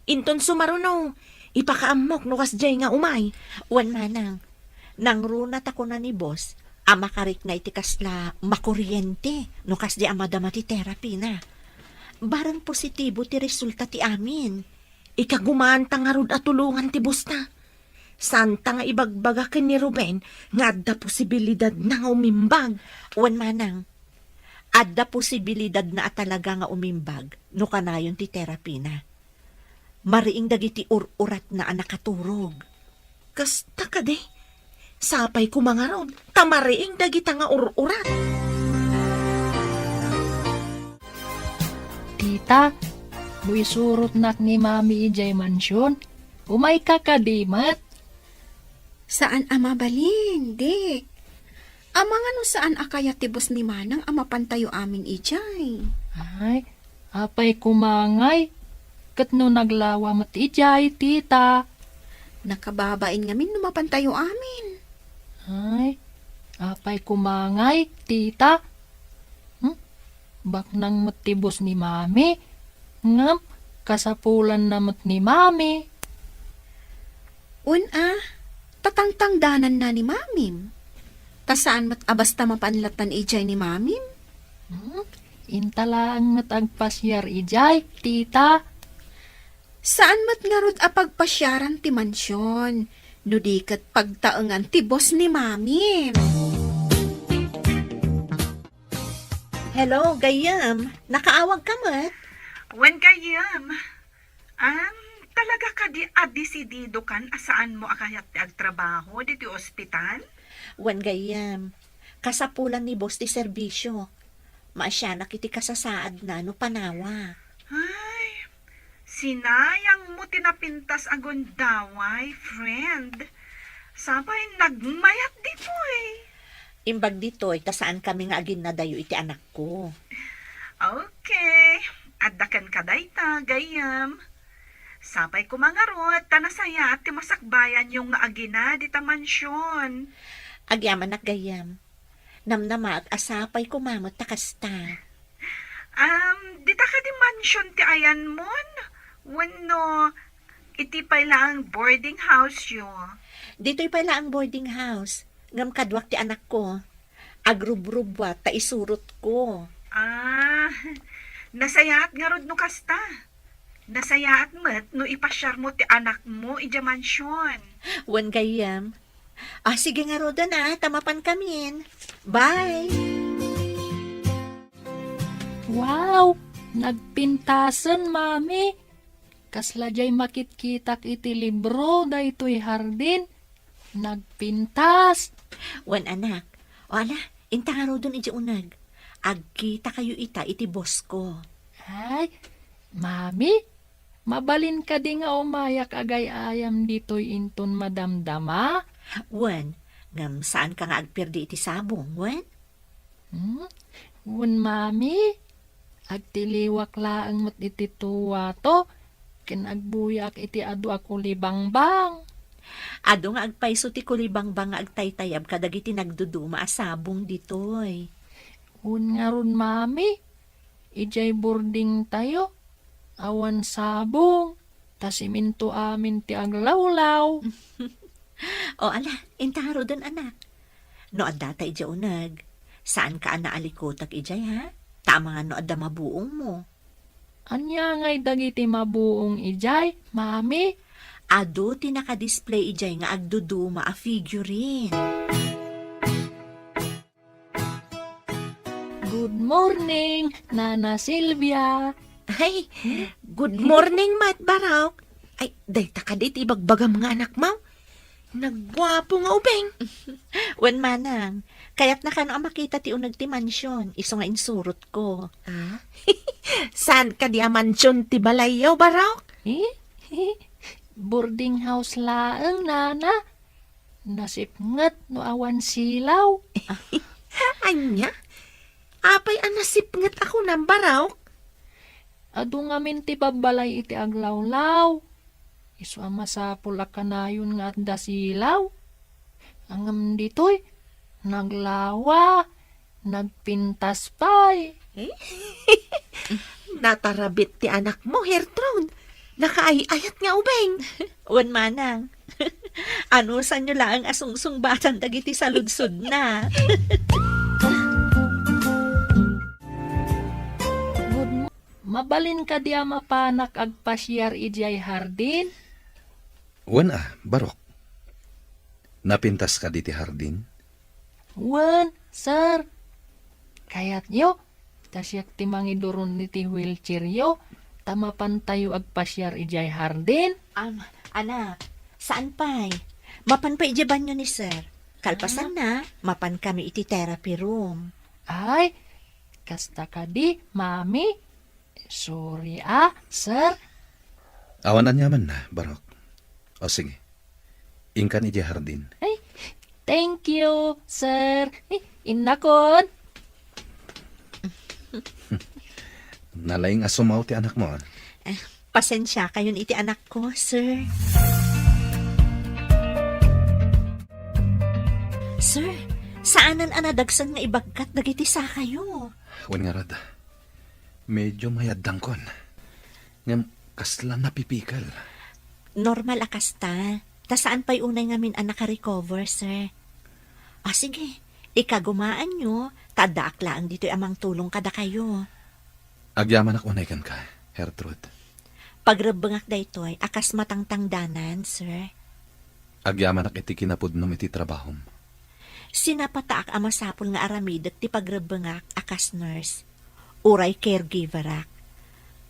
Speaker 5: Inton sumaruno. Ipakaamok no kasjay nga umay.
Speaker 4: Wan manang, nang runat ako na ni boss, amakarik na iti kasla makuryente no kasdi amadama ti therapy na. Barang positibo ti resulta ti amin.
Speaker 5: Ikagumaan ta nga rod at tulungan ti busta. Santa nga ibagbaga ken ni Ruben nga adda posibilidad na nga umimbag.
Speaker 4: Wan manang, adda posibilidad na talaga nga umimbag no kanayon ti therapy na. Mariing dagiti urat na anakaturog.
Speaker 5: Kasta ka de. Sapay ko mga rod. Tamariing dagita nga urat.
Speaker 8: Tita, no isurot nak ni Mami ijay mansyon, umay ka kadimat.
Speaker 5: Saan ama balin, dik? Ama nga no saan akaya tibos ni Manang ama pantayo amin ijay.
Speaker 8: Ay, apay kumangay. Kat no naglawa mat ijay, tita.
Speaker 5: Nakababain ngamin no mapantayo amin.
Speaker 8: Ay, apay kumangay, tita. Bak nang matibos ni Mami. Ngam, kasapulan na mat ni Mami.
Speaker 5: Tatangtangdanan na ni Mamim. Tasaan mat abasta mapanlatan ijay ni Mamim?
Speaker 8: Intalaan mat agpasyar ijay, tita.
Speaker 5: Saan mat nga rod apagpasyaran ti mansyon? Nudikat pagtaengan ti boss ni Mamim.
Speaker 4: Hello, gayam. Nakaawag ka mat?
Speaker 7: Wen kayam. Talaga ka di adisidido kan asaan mo akayat ti agtrabaho di ti ospital?
Speaker 4: Wan gayam. Kasapulan ni boss ti serbisyo. Maasya nakiti kasasaad na no panawa.
Speaker 7: Ay, sinayang mo tinapintas agon daway, friend. Sabay nagmayat di po eh.
Speaker 4: Imbag dito'y tasaan kami nga agin na dayo iti anak ko.
Speaker 7: Okay, addakan ka dayta, gayam. Sapay ko mga rot, tanasaya at timasakbayan yung nga agina di ta mansyon.
Speaker 4: Agyaman nak gayam. Namnama at asapay kumamot takasta.
Speaker 7: Di ta ka di mansyon ti ayan mon? Wano, iti pa lang boarding house yo.
Speaker 4: Dito'y pala ang boarding house. Ngam kadwak ti anak ko. Agrubrubwat ta isurot ko.
Speaker 7: Nasayaat nga rod no kasta. Nasayaat met no ipasyar mo ti anak mo ija mansyon.
Speaker 4: Wan gayam. Sige nga roda na, tamapan kamin. Bye!
Speaker 8: Wow! Nagpintasan, Mami. Kasladyay makitkitak iti libro da ito'y hardin. Nagpintas.
Speaker 4: Wan anak. O ala, inta nga rodon iti unag. Agkita kayo iti boss ko.
Speaker 8: Ay, Mami, mabalin ka di nga umayak agay ayam dito'y inton madamdama.
Speaker 4: Wan, ngam saan ka nga agpirdi iti sabong, wan?
Speaker 8: Wan, Mami, agtiliwak laang mat iti tuwa to, kinagbuyak iti adu ako libangbang.
Speaker 4: Ado nga agpaiso ti kulibangbang nga agtaytayab kadagiti nagduduma asabong ditoy.
Speaker 8: Un nga ron, Mami, ijay boarding tayo, awan sabong, tasiminto amin ti aglawlaw.
Speaker 4: O ala, intaro doon anak. No adda ta ija unag. Saan ka naalikotak ijay ha? Tama nga no adda mabuong mo.
Speaker 8: Anya ngay dagiti mabuong ijay, Mami?
Speaker 4: Ado ti naka-display ijay nga agduduma a figurine.
Speaker 8: Good morning, Nana Silvia.
Speaker 4: Ay, good morning, Mat Barok. Ay, dayta ka dit ibagbagam nga anak mo. Nagwapo nga ubeng.
Speaker 9: Wan manang, kaya't na kano ang makita ti unag ti mansyon, iso nga insurot ko.
Speaker 4: Ah? Saan ka di amansyon ti balayaw, Barok?
Speaker 8: Boarding house laeng, Nana. Nasipngat no awan silaw.
Speaker 4: Anya? Apay anasipngat ako ng Barok?
Speaker 8: Adu ngamin ti babalay iti aglawlaw. Isu ama sa pula kanayon nga at dasilaw. Angam ditoy, naglawa, nagpintas pa'y.
Speaker 4: Natarabit ti anak mo, Hertrude. Nakaayayat nga ubeng.
Speaker 9: Wan manang, ano sa nyo lang ang asungsung batan dagiti saludsod na.
Speaker 8: Mabalin ka diya mapanak agpasyar ijay hardin?
Speaker 3: Wan Barok. Napintas ka di ti hardin?
Speaker 8: Wan, sir. Kayat nyo, tasyak ti mangiduron ni ti wheelchair yo, tamapan tayo agpasyar ijay hardin?
Speaker 9: Anak, saan pa'y? Mapan pa ijaban nyo ni sir. Kalpasan na, mapan kami iti therapy room.
Speaker 8: Ay, kasta ka di, mami. Sorry sir.
Speaker 3: Awanan yaman na, Barok. O sige, ingkan ije hardin.
Speaker 8: Ay, thank you, sir. Inakon.
Speaker 3: Nalaing asumaw ti anak mo.
Speaker 9: Pasensya kayon iti anak ko, sir. Sir, saanan anadagsan nga ibagkat dagiti sa kayo?
Speaker 3: Wan nga rad. Medyo mayadang kon. Ngam kasla napipikal.
Speaker 9: Normal akasta. Ta saan pa'y unay ngamin ang naka-recover, sir? Sige, ikagumaan nyo, tadaak lang dito'y amang tulong kada kayo.
Speaker 3: Agyaman ak unay kan ka, Hertrude.
Speaker 9: Pagrabangak da ito'y akas matangtangdanan, sir.
Speaker 3: Agyaman ak iti kinapudnom iti trabahom.
Speaker 9: Sinapataak amasapol nga aramid at ti pagrabangak akas nurse. Uray caregiver ak.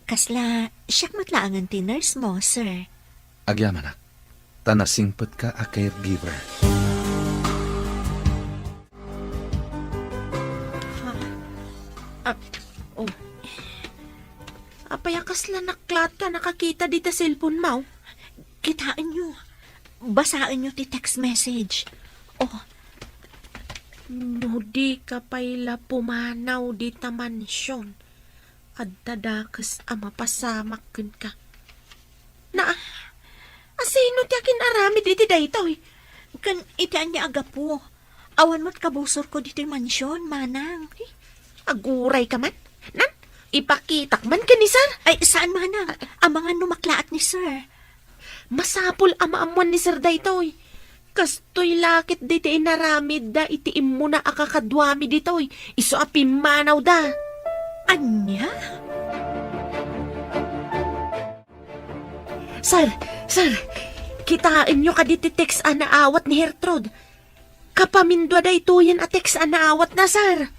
Speaker 9: Kasla, siyak matlaangan ti nurse mo, sir.
Speaker 3: Agyaman ak. Tanasingpet ka a caregiver.
Speaker 4: Apayakas lang naklat ka, nakakita dito cellphone mo.
Speaker 9: Kitaan nyo. Basaan nyo ti text message.
Speaker 4: No di ka payla pumanaw di ta mansyon. At tadakas ama pasamak ka. Asino ti akin aramid iti daytoy?
Speaker 9: Kan itian niya aga po. Awan mo't kabusor ko dito yung mansyon, manang.
Speaker 4: Aguray ka man? Nan, ipakitak man ka ni sir?
Speaker 9: Ay, saan manang? Ang mga numaklaat ni sir.
Speaker 4: Masapul amaamuan ni sir daytoy. Kastoy lakit diti inaramid da itiim mo na akakadwami ditoy. Iso apimanaw da.
Speaker 9: Anya?
Speaker 4: Sir, kitain nyo ka diti text anaawat ni Hertrude. Kapamindwa da ito yan a text anaawat na, sir.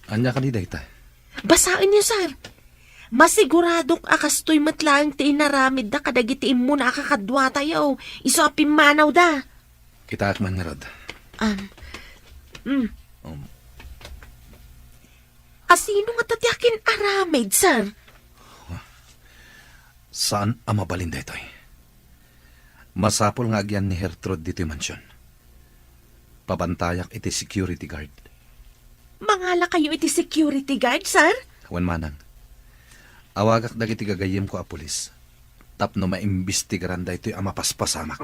Speaker 3: Anya ka di dayta?
Speaker 4: Basain niyo, sir. Masiguradok akastoy matlaang ti inaramid da kadagitiim mo na akakadwa tayo. Iso apimanaw da.
Speaker 3: Kita ak man nga rad.
Speaker 4: Asino nga tatyakin aramid, sir?
Speaker 3: Saan ang mabalin daytoy? Masapol nga agyan ni Hertrude dito yung mansyon. Pabantayak iti security guard.
Speaker 4: Mangala kayo iti security guard, sir?
Speaker 3: Wan manang. Awagak dagiti gagayim ko a pulis. Tapno maimbestigaran daytoy ang mapaspasamak.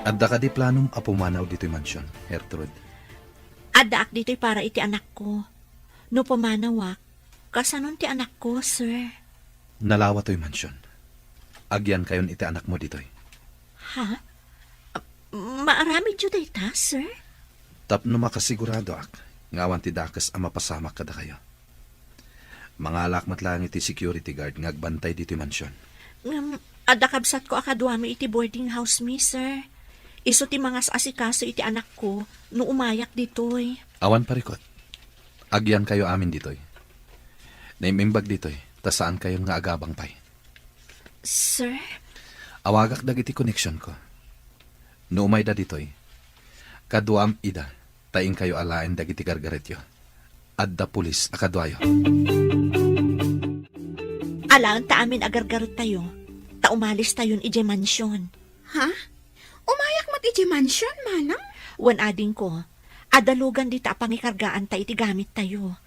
Speaker 3: Adda ka di planong apumanaw dito yung mansyon, Hertrude.
Speaker 9: Adaak dito'y para iti anak ko. No pumanawak, kasanon ti anak ko, sir.
Speaker 3: Nalawa to'y mansyon. Agyan kayon iti anak mo ditoy.
Speaker 9: Ha? Maarami dyo dayta, sir?
Speaker 3: Tapno makasigurado ak, ngawan ti dakas ang mapasamak kada kayo. Mga alakmat lang iti security guard ngagbantay dito mansyon.
Speaker 9: Adda kabsat ko akadwami iti boarding house mi, sir. Iso ti mga asikaso iti anak ko no umayak ditoy.
Speaker 3: Awan parikot. Agyan kayo amin ditoy. Naimimbag ditoy, ta saan kayo nga agabang pay.
Speaker 9: Sir?
Speaker 3: Awagak dagiti connection ko. No umay da ditoy. Kaduam ida, taing kayo alain dagiti gargaretyo. Adda pulis akadwayo.
Speaker 9: Alaan ta amin agargarot tayo. Ta umalis tayon ije mansyon.
Speaker 5: Ha? Umayak mat iti mansion, manang?
Speaker 9: Wan ading ko, adalugan di ta pangikargaan ta iti gamit tayo.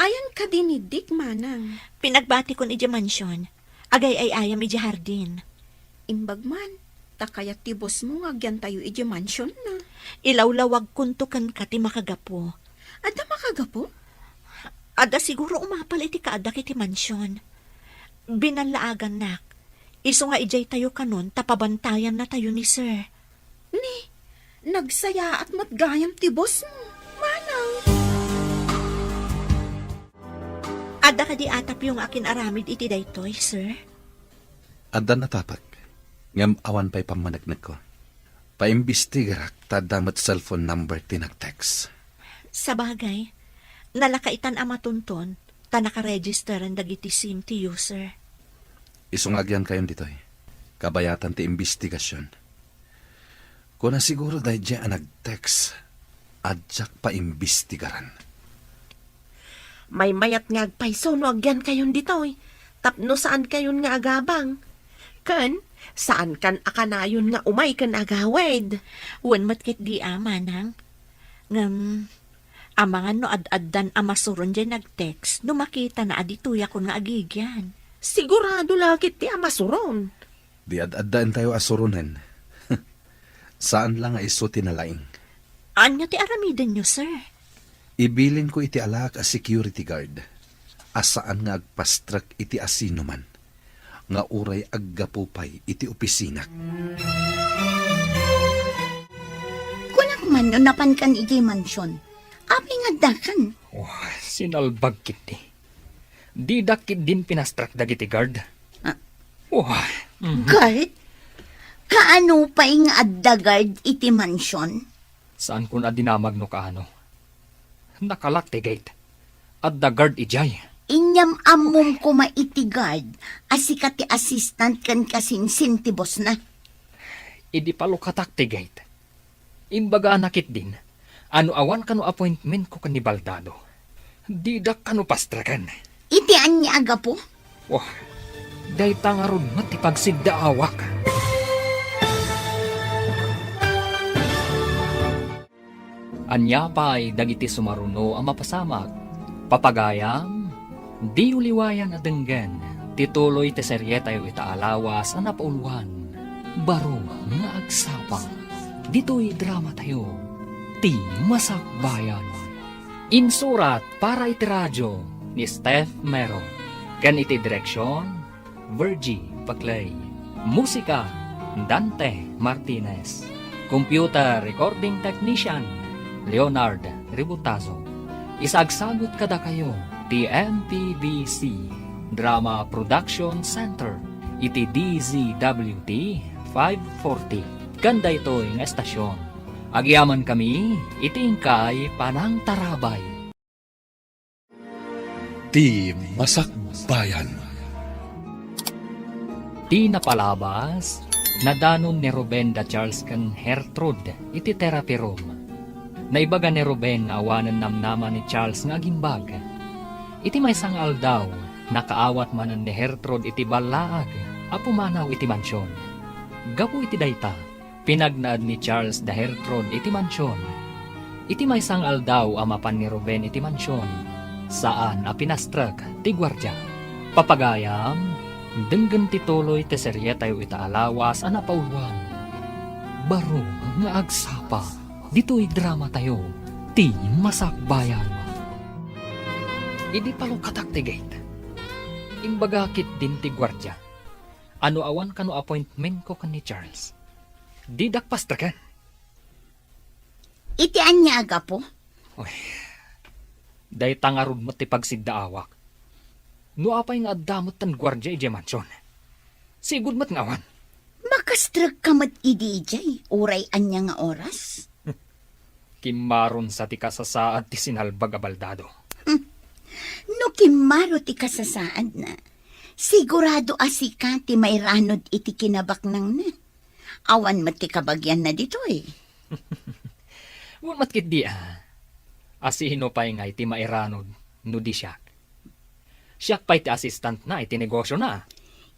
Speaker 5: Ayan ka dinidik, manang.
Speaker 9: Pinagbati kon ije mansyon, agay ay ayam ije hardin.
Speaker 5: Imbag man, takayat ti boss mo agyan tayo iti mansion na.
Speaker 9: Ilawlawag kuntukan ka ti makagapo.
Speaker 5: Adda makagapo?
Speaker 9: Ada siguro umapal iti kaada kiti mansyon. Binalaagan nak. Iso nga ijay tayo kanon tapabantayan na tayo ni sir.
Speaker 5: Ni, nagsaya at matgayam ti boss mo, manang.
Speaker 9: Ada ka di atap yung akin aramid iti daytoy, sir.
Speaker 3: Adda natapak. Ngam awan pa'y pamanagnag ko. Paimbestigarak tadamat cellphone number tinag-text.
Speaker 9: Sa bagay, nalakaitan ang matunton, ta nakaregisteran dagiti SIM ti user.
Speaker 3: Isungagyan kayon ditoy. Kabayatan ti imbestigasyon. Kung na siguro dahil dyan ang nag-text, adyak pa imbestigaran.
Speaker 4: May mayat nga agpayso no agyan kayon ditoy. Tapno saan kayon nga agabang. Ken, saan kan akanayon nga umay kan agawid.
Speaker 9: Wan matkit di amanang. Ngam, amangan no ad-addan amasuron dyan nag-text, no makita na adituya ko nga agigyan.
Speaker 4: Sigurado lakit ti amasuron.
Speaker 3: Di ad-addaan tayo asurunan. Saan lang nga iso tinalaing?
Speaker 9: Anya ti aramiden nyo, sir?
Speaker 3: Ibilin ko iti alak a security guard. Asaan nga agpastrak iti asino man. Nga uray aggapupay iti opisinak.
Speaker 6: Kunak man no napan kan iti mansyon. Api nga dakan.
Speaker 2: Sinalbag kiti. Di dakit din pinastrak dagiti guard.
Speaker 6: Guard? Kaano pa nga adda guard iti mansyon?
Speaker 2: Saan kun adinamag no kaano? Nakalak ti gate. At the guard ijay.
Speaker 6: Inyam amom ko maiti guard. Asika ti assistant kan kasinsin ti boss na.
Speaker 2: Idi palukatak ti gate. Imbaga nakit din. Ano awan kano appointment ko kan ni Baldado. Di dak kano pastrakan.
Speaker 6: Iti anya aga po?
Speaker 2: Wah, day tangaron matipagsiddaawak. Anya pa'y dagiti sumaruno ang mapasamak. Papagayam, di uliwayan adenggen. Tituloy ti seryeta yu itaalawas ang napauluan. Baro nga agsapa. Dito'y drama tayo. Ti Masakbayan. Insurat para iti radyo ni Steph Mero. Kan iti direksyon, Virgie Paclay. Musika, Dante Martinez. Computer Recording Technician, Leonard Ributazo. Isagsagot kada kayo, ti MPBC Drama Production Center, iti DZWT 540. Kanda ito'y nga estasyon. Agyaman kami, itingkay panang tarabay.
Speaker 1: Ti Masakbayan.
Speaker 2: Ti napalabas, nadanon ni Ruben da Charles kan Hertrude, iti therapy room. Naibaga ni Ruben awanan namnaman ni Charles nga gimbag. Iti may sang aldaw, nakaawat manan ni Hertrude iti balaag, apumanaw iti mansyon. Gapu iti dayta, pinagnaad ni Charles da Hertrude iti mansyon. Iti may sang aldaw amapan ni Ruben iti mansyon, saan a pinastrak ti gwardya. Papagayam, denggan tituloy ti seryetayo itaalawas a napauluan. Baro nga agsapa. Dito'y drama tayo, ti Masakbayan. Idi palukatak ti gate. Imbagakit din ti gwardya. Ano awan kano appointment ko kan ni Charles. Di dakpastrakan.
Speaker 6: Iti anya aga po?
Speaker 2: Day tangarod mo ti pagsiddaawak. No apay nga damot tan gwardya ije mansyon. Sigud mat ngawan.
Speaker 6: Makastrag ka mat idijay, uray anya nga oras.
Speaker 2: Kimaron sa ti kasasaad ti sinalbag a baldado.
Speaker 6: No kimaro ti kasasaad na, sigurado asika ti may ranod iti kinabak nang na. Awan mat ti kabagyan na dito eh.
Speaker 2: Wan matkit di Asihino pa'y nga iti mairanod, no di siya. Siyak pa'y ti assistant na, iti negosyo na.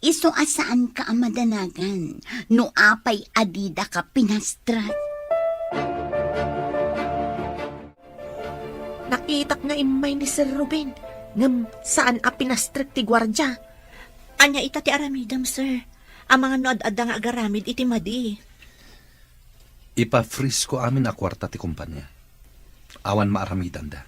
Speaker 6: Iso asaan ka amadanagan, no apay adida ka pinastrat.
Speaker 4: Nakitak nga imay ni Sir Ruben. Ngam saan a pinastrik ti gwardya.
Speaker 9: Anya ita ti aramidam, sir. Ang mga noad-ada nga agaramid iti madi.
Speaker 3: Ipa-freeze ko amin a kwarta ti kumpanya. Awan maaramidan da.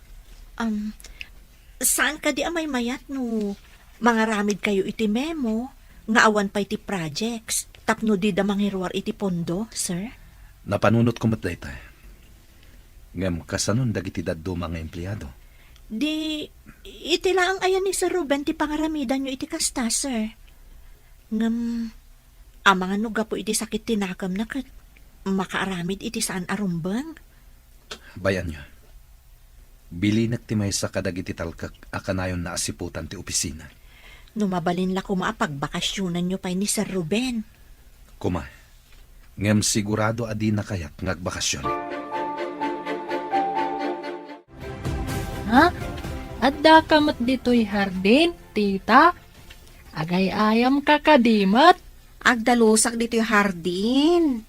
Speaker 9: Saan ka di amay mayat no? Mga ramid kayo iti memo, nga awan pa iti projects, tapno di da mangirwar iti pondo, sir?
Speaker 3: Napanunot ko mat dayta. Ngem kasanon dagiti daddo mga empleyado.
Speaker 9: Di, iti lang ayan ni Sir Ruben ti pangaramidan nyo iti kasta, sir. Ngam, ang mga nuga po iti sakit tinakam na kat makaaramid iti saan arumbang.
Speaker 3: Bayan nyo. Bili nagtimay sa kadagiti talkak akanayon na asiputan ti opisina.
Speaker 9: Numabalin la kumapagbakasyonan nyo pa ni Sir Ruben.
Speaker 3: Kuma, ngem sigurado adi na kayak ngagbakasyon.
Speaker 8: Ha? Adda ka mat dito'y hardin, tita? Agay ayam ka kadimat?
Speaker 5: Agdalusak dito'y hardin.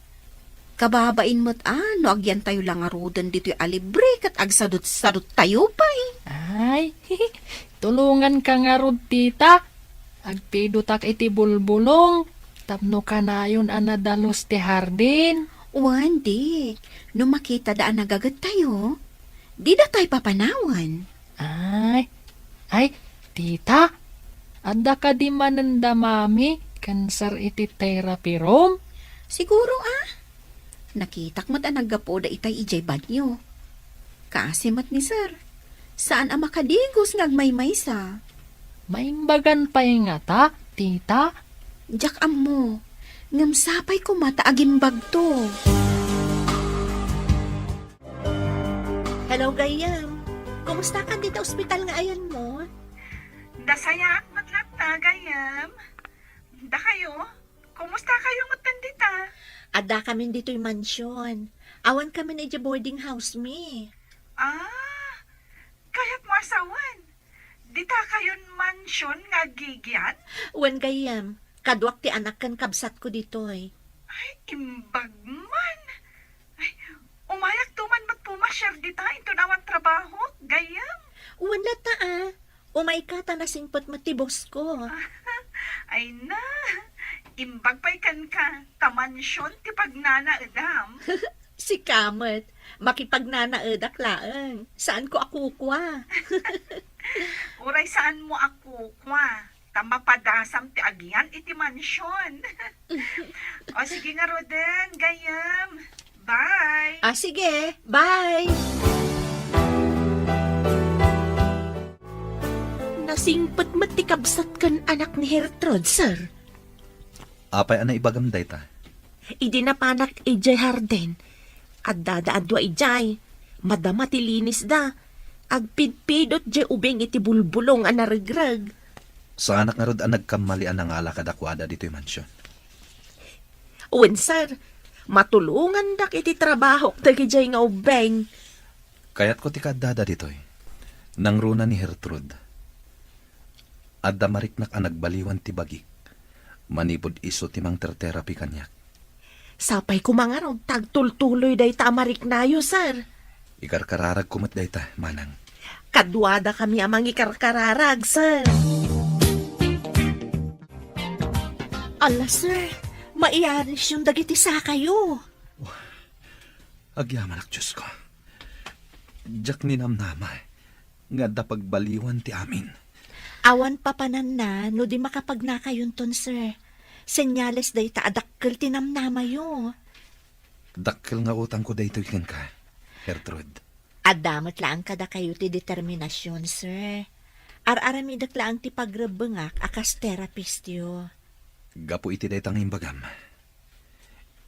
Speaker 5: Kababain mo't no agyan tayo lang arudan dito'y alibre kat agsadot-sadot tayo pa eh.
Speaker 8: Ay, tulungan ka nga rod, tita. Agpidutak iti bulbulong. Tapno ka na yun anadalos ti hardin.
Speaker 5: Wandi, no makita daan nagagat tayo, di da tayo papanawan.
Speaker 8: Ay, tita. Adda ka di mananda mami, kansar iti therapy room?
Speaker 5: Siguro nakitak mat ang naggapo da itay ijay banyo. Kaasimat ni sir, saan ang makadigos ngagmaymay sa?
Speaker 8: Maimbagan pa nga ta, tita.
Speaker 5: Diyak mo, ngamsapay ko mata agimbag to.
Speaker 9: Hello, Gayam. Kumusta ka dito ospital nga ayan mo?
Speaker 7: Dasaya at matlat na, Gayam. Da kayo? Kumusta kayo matandita?
Speaker 9: Ada kami dito'y mansyon. Awan kami na ija boarding house mi.
Speaker 7: Kaya't mo asawan. Dita kayon mansyon nga gigyan?
Speaker 9: Wan Gayam, kadwak ti anak kan kabsat ko dito'y.
Speaker 7: Ay, imbag man. Ay, umayak tuman magpumasyar dita ito naman trabaho, Gayam.
Speaker 9: Wan lata umay ka ta nasingpot matibos ko.
Speaker 7: Ay na, imbag pa'y kan ka, tamansyon ti pagnana edam.
Speaker 9: Si Kamet, makipagnanaedak laeng. Saan ko ako kwa?
Speaker 7: Uray saan mo ako, kwa? Tamapadasam ti agyan iti mansyon. O sige nga, Roden, Gayam. Bye!
Speaker 9: Sige, bye!
Speaker 4: Nasingpat matikabsat kan anak ni Hertrud, sir.
Speaker 3: Apay ana ibagam dayta.
Speaker 4: Idi na panak ijay harden. At dadaadwa ijay. Madama ti linis da. Agpidpidot jay ubing iti bulbulong anarigrag.
Speaker 3: Sa anak nga rod ang nagkamalian ng ala kadakwada dito'y mansyon.
Speaker 4: Uwen, sir. Matulungan dak iti trabaho dagi jay nga ubeng.
Speaker 3: Kaya't ko ti kadada dito'y. Nang runa ni Hertrud. Adda mariknak ang nagbaliwan ti bagik. Manipod iso ti mang therapy kanyak.
Speaker 4: Sapay ko mga raw tagtultuloy day tamarik nayo, sir.
Speaker 3: Ikarkararag kumat dayta, manang.
Speaker 4: Kadwada kami amang ikarkararag, sir.
Speaker 9: Ala, sir, maiaris yung dagiti sa kayo.
Speaker 3: Agyaman ak Diyos ko. Diyak ni namnama. Nga da pagbaliwan ti amin.
Speaker 9: Awan papanan na, no di makapagnakayon ton, sir. Senyales day taadakkel tinamnama yo.
Speaker 3: Dakkel nga utang ko dayto ikan ka, Hertrud.
Speaker 9: Adamat lang kada kayo ti determinasyon, sir. Ar-aramidak lang ti pagrebengak akas therapist yo.
Speaker 3: Gapo iti daytang imbagam.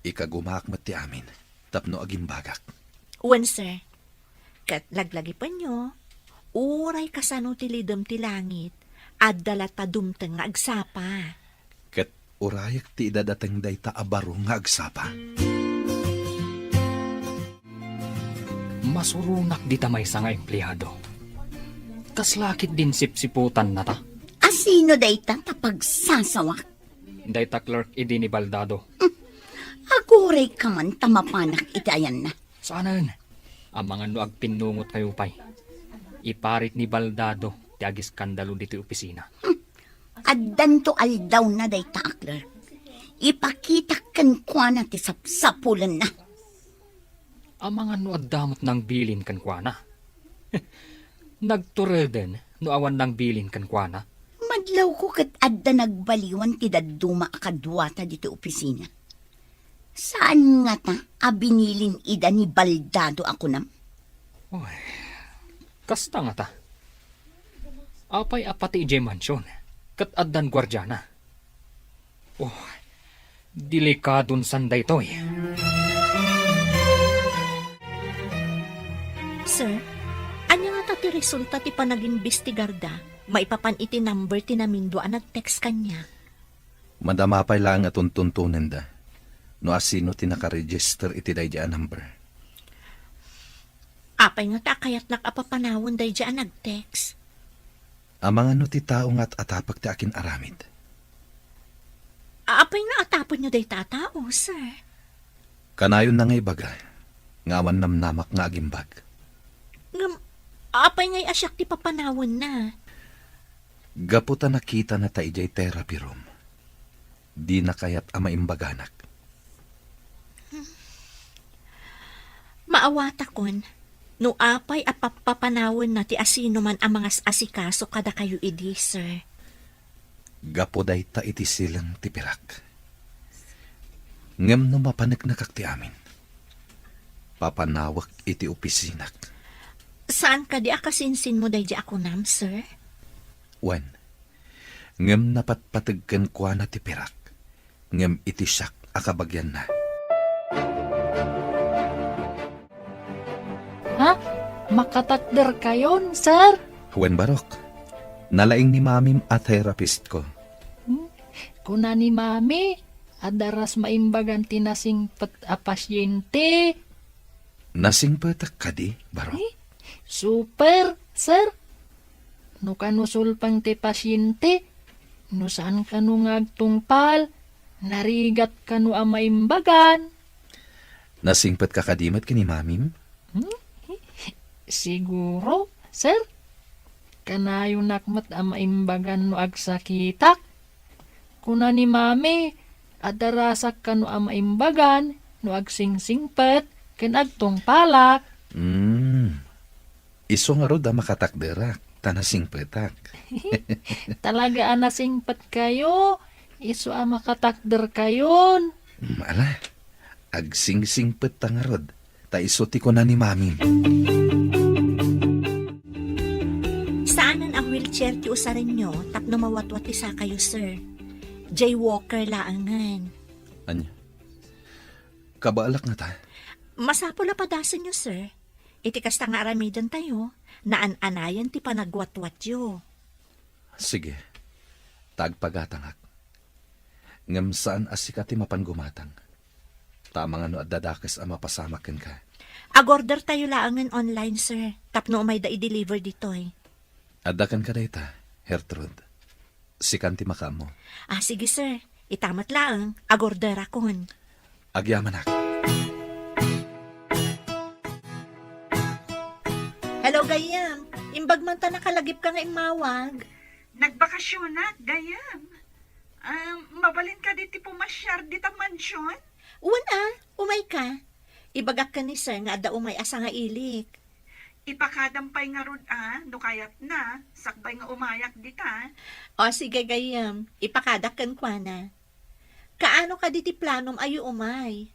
Speaker 3: Ikagumakmat ti amin, tapno agimbagak.
Speaker 9: Wen, sir. Kat laglagi pa nyo, uray kasano ti lidom ti langit, at dalat pa dumteng nga agsapa.
Speaker 3: Ket urayak ti idadateng dayta abaro nga agsapa.
Speaker 2: Masurunak di tamay sa nga empleyado. Kaslakit din sipsiputan na ta.
Speaker 6: Asino dayta tapagsasawak?
Speaker 2: Dayta clerk idi ni Baldado.
Speaker 6: Aguray ka man tamapanak itayan na.
Speaker 2: Saanan? Ang mga nuag pinungot kayo pay. Iparit ni Baldado ti agis skandalo dito opisina.
Speaker 6: Addan to aldaw na dayta akler. Ipakita kan kwa na ti sapsapulan na.
Speaker 2: Ang mga nuad damot ng bilin kan kuana. Nagtureden no awan ng bilin kan kuana.
Speaker 6: Madlaw ko kat adda nagbaliwan ti daduma akadwata dito opisina. Saan nga ta abinilin ida ni Baldado ako nam?
Speaker 2: Uy, kasta nga ta. Apay apati ije mansyon. Kat addan gwardyana. Oh, delikadon sanday toy.
Speaker 9: Sir, anya nga ta ti resulta ti panag-imbestigarda, maipapan iti number ti namindo ang nag-text kanya.
Speaker 3: Madamapay lang at tuntunan da. No asino ti nakaregister iti dayjaan number.
Speaker 9: Apay nga ta kayat nakapapanawon day dyan nag-text.
Speaker 3: Ang mga no ti tao nga't atapag ti akin aramid.
Speaker 9: Apay nga atapon nyo day tatao, sir.
Speaker 3: Kanayon na ngay baga. Ngawan namnamak nga agimbag.
Speaker 9: Apay nga'y asyak ti papanawon na.
Speaker 3: Gaputa nakita na ta ijay therapy room. Di na kayat ama imbaganak.
Speaker 9: Maawata kon, no apay apapapanawon na ti asino man ang mga asikaso kada kayo idi, sir.
Speaker 3: Gapuday ta iti silang tipirak. Ngem no mapanagnak ti amin. Papanawak iti opisinak.
Speaker 9: Saan ka di akasinsin mo day di ako nam, sir?
Speaker 3: Wen, ngem napatpatagkan kwa na ti pirak. Ngem iti siyak akabagyan na.
Speaker 8: Ha? Makatakder kayon, sir?
Speaker 3: Wen barok, nalaing ni mamim at therapist ko.
Speaker 8: Kuna ni mami, adaras maimbagan tinasingpet a pasyente.
Speaker 3: Nasing patak ka di, barok?
Speaker 8: Super, sir. No kanusul pang ti pasyente, no saan ka no ngagtungpal, narigat ka no maimbagan.
Speaker 3: Nasingpat ka kadimat kini mamim?
Speaker 8: Siguro, sir. Kanayo nakmat ang maimbagan no agsakitak. Kuna ni mami, adarasak ka no ang maimbagan no agsingsingpet ken agtungpalak.
Speaker 3: Iso nga rod makatakderak, tanasing petak.
Speaker 8: Talaga anasingpet kayo, iso ang makatakder kayon.
Speaker 3: Ala, agsingsingpet ta nga rod, ta isuti ko na ni mamim.
Speaker 9: Saanan ang wheelchair ti usarin nyo, tapno mawatwat isa kayo, sir. Jaywalker laangan.
Speaker 3: Anya? Kabaalak nga ta.
Speaker 9: Masapo la padasan nyo, sir. Iti kasta nga aramidan tayo, naan-anayan ti panagwatwat yo.
Speaker 3: Sige, tagpagatangak. Ngam saan asika ti mapangumatang. Tama nga no at dadakas ang mapasamakin ka.
Speaker 9: Agorder tayo laangan online, sir. Tapno may da i-deliver ditoy.
Speaker 3: Adakan ka dayta, Hertrude. Sikan ti makamo.
Speaker 9: Sige, sir. Itamat laang. Agorder akon.
Speaker 3: Agyaman ako.
Speaker 9: Hello, Gayam. Imbag man ta nakalagip ka nga imawag.
Speaker 7: Nagbakasyon na, gayam. Mabalin ka diti pumasyar dita mansyon?
Speaker 9: Umay ka. Ibagak ka ni sir nga da umay asa nga ilik.
Speaker 7: Ipakadampay nga rod no kayat na, sakbay nga umayak dita.
Speaker 9: Sige, Gayam. Ipakadak kan kwa na. Kaano ka diti planom ayo umay?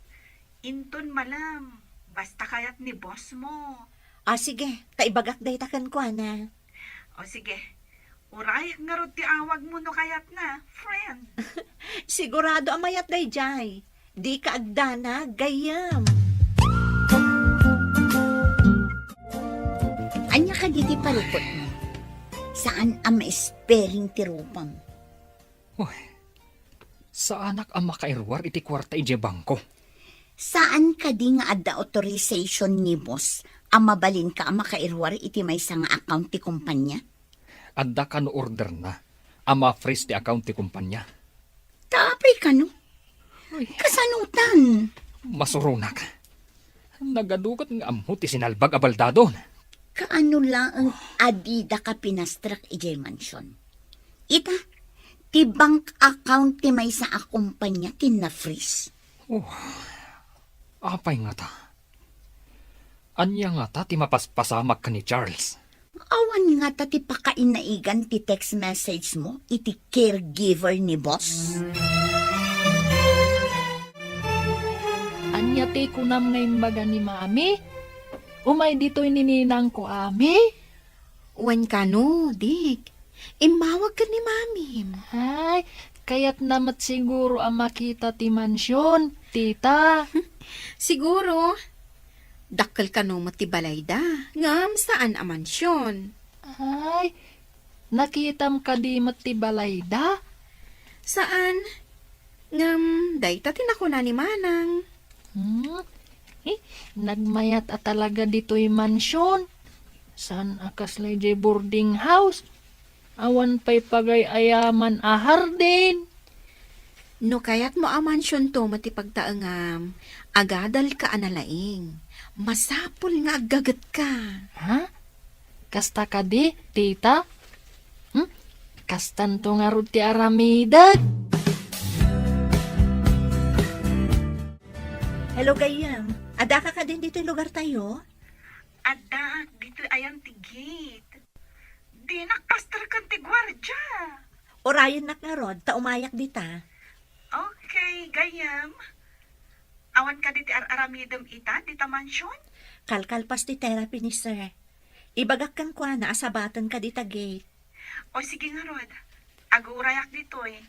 Speaker 7: Inton malam, basta kayat ni boss mo.
Speaker 9: Sige. Taibagak day takan kwa na.
Speaker 7: O sige, Uray, nga ro ti awag mo no kayat na, friend.
Speaker 9: Sigurado amayat day jay. Di ka agdana, gayam.
Speaker 6: Anya ka diti palukot mo? Saan ang maespering tirupam?
Speaker 2: Sa anak ang makairwar iti kwarta ije bangko.
Speaker 6: Saan ka di nga adda authorization ni boss ang mabalin ka ang makairwar iti may nga account ti kumpanya?
Speaker 2: Adda ka no order na. Ama freeze ti account ti kumpanya.
Speaker 6: Tapay ka no? Kasanutan.
Speaker 2: Masurunak. Nagadukat nga amho ti sinalbag abaldadon.
Speaker 6: Kaano lang ang adida ka pinastrak ijay mansion? Ita, ti bank account ti may sa akumpanya tina-freeze.
Speaker 2: Apay nga ta. Anya nga ta ti mapaspasamak ka ni Charles.
Speaker 6: Awan nga ta ti pakainaigan ti text message mo iti caregiver ni boss.
Speaker 8: Anya ti kunam nga imbaga ni mami? Umay dito'y nininang ko, ami?
Speaker 5: Wan ka no, Dik. Imawag ka ni Mami.
Speaker 8: Ay, kaya't namat siguro ang makita ti mansyon, tita.
Speaker 5: Siguro, dakkel ka no matibalay da. Ngam saan ang mansyon?
Speaker 8: Ay, nakitam ka di matibalay da?
Speaker 5: Saan? Ngam, dayta tinakuna ni Manang.
Speaker 8: Nagmayat at talaga dito'y mansyon. San akas lay boarding house? Awan pa'y pagay ayaman ahar din.
Speaker 5: No kayat mo ang mansyon to matipagtaangam, agadal ka analaing. Masapol nga agagat ka.
Speaker 8: Ha? Kasta ka di, tita? Kastan to nga ro ti aramidag.
Speaker 9: Hello, gayam. Ada ka din dito yung lugar tayo?
Speaker 7: Ada, dito ayan ti gate. Di nakpastar kan ti gwardya.
Speaker 9: Orayon nak nga rod, ta umayak dita.
Speaker 7: Okay, gayam. Awan ka diti aramidem ita, dita mansyon?
Speaker 9: Kalkalpas ti therapy ni sir. Ibagak kan kwa na asabatan ka dita gate.
Speaker 7: O sige nga rod, agurayak dito eh.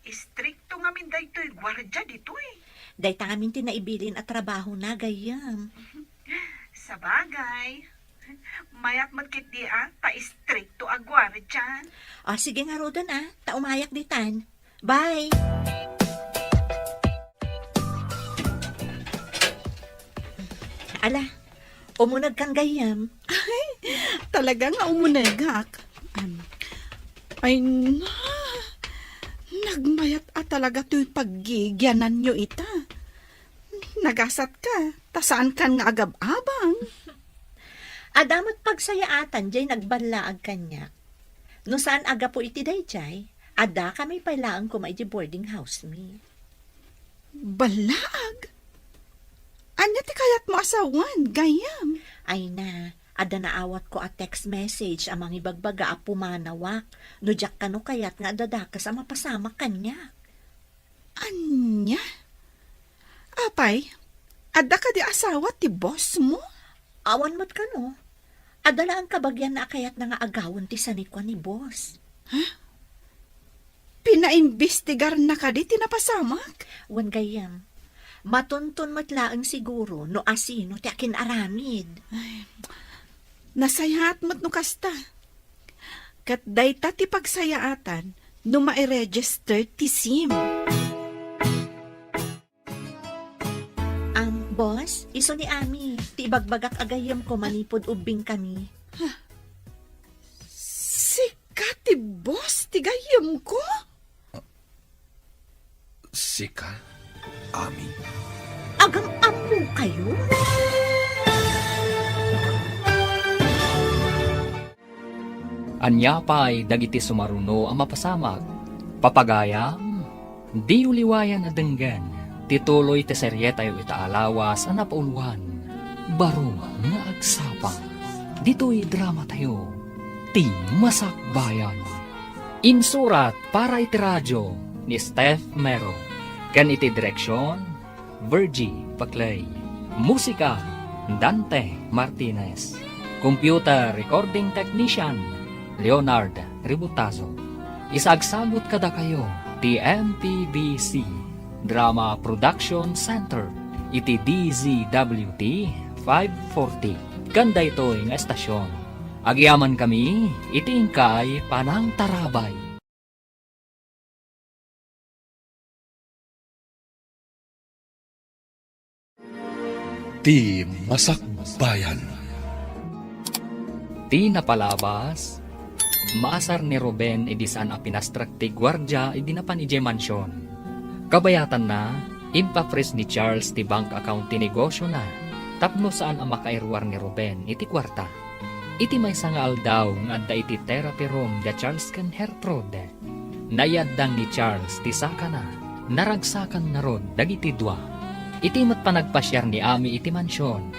Speaker 7: Istrikto nga min daytoy gwardya dito eh.
Speaker 9: Day ta ngamin tinaibilin at trabaho na, gayam.
Speaker 7: Sa bagay, mayat magkit di ta-istrikto agwar dyan.
Speaker 9: O sige nga rodan ta umayak ditan. Bye! Ala, umunag kang gayam.
Speaker 5: Talaga nga umunagak. Ay, nagmayat talaga to'y paggigyanan nyo ita. Nagasat ka, tasaan kan nga agab-abang.
Speaker 9: Adamot pagsayaatan jay nagbalaag kanya. No saan aga po iti day jay, ada kami pailaan ko may boarding house me.
Speaker 5: Balaag? Anya ti kayat mo asawan, gayam.
Speaker 9: Ay na, ada naawat ko a text message amang ibagbaga a pumanawak. No jak ka no kayat nga dadakas a mapasama kanya.
Speaker 5: Anya? Apay, ada ka di asawa ti boss mo?
Speaker 9: Awan mo't ka no. Adala ang kabagyan na kayat na nga agawon ti sanikwa ni boss.
Speaker 5: Pinaimbestigar na ka di tinapasamak?
Speaker 9: Wan gayam. Matuntun matlaang siguro no asino ti akin aramid.
Speaker 5: Nasayaat mo't no kasta. Kat dayta ti pagsayaatan no ma-register ti SIM.
Speaker 9: Boss, iso ni Ami. Ti ibagbagak agayam ko manipod ubing kami.
Speaker 5: Sika ti boss ti gayam ko?
Speaker 1: Sika, Ami.
Speaker 9: Agam apo kayo?
Speaker 2: Anya pa'y dagiti sumaruno ang mapasamag. Papagaya, di uliwayan na denggan. Tituloy ti serye tayo itaalawas ang napauluhan. Baro nga agsapang. Dito'y drama tayo. Ti Masakbayan. Insurat para iti radyo ni Steph Mero. Kan iti direksyon, Virgie Paclay. Musika, Dante Martinez. Computer Recording Technician, Leonard Ributazo. Isagsagot kada kayo, ti MPBC, Drama Production Center, iti DZWT 540. Ganda ito nga estasyon. Agyaman kami, iti ingkay Panang Tarabay.
Speaker 1: Ti Masakbayan.
Speaker 2: Ti napalabas, maasar ni Ruben idisan a pinastrak ti gwardya idinapan ije mansyon. Kabayatan na, impapres ni Charles ti bank account ti negosyo na, tapno saan ang makairwar ni Ruben iti kwarta. Iti may sangal daw nga adda iti therapy room da Charles ken Hertrude. Nayaddang ni Charles ti saka na, naragsakan na rod dagiti dua. Iti mat panagpasyar ni Ami iti mansyon,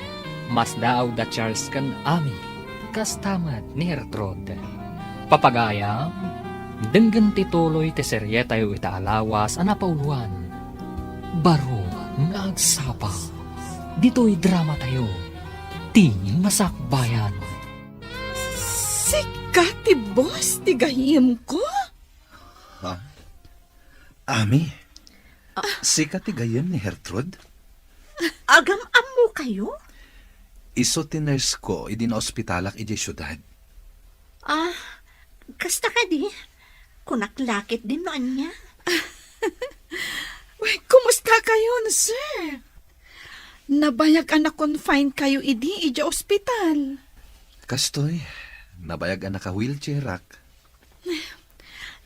Speaker 2: mas daw da Charles ken Ami, kastamat ni Hertrude. Papagaya, denggan tituloy ti serye tayo itaalawas anapauluan. Baro nga agsapa, dito'y drama tayo, ti Masakbayan.
Speaker 5: Sika ti boss, ti gahim ko.
Speaker 3: Ami, sika ti gayem ni Hertrude?
Speaker 9: Agam-am mo kayo?
Speaker 3: Iso ti nurse ko, idina-ospitalak ije syudad.
Speaker 9: Kasta ka di. Kunaklakit din noan niya.
Speaker 5: Uy, kumusta kayo, sir? Nabayag anak confine kayo idi ospital.
Speaker 3: Kastoy, nabayag ang naka-wheelchairak.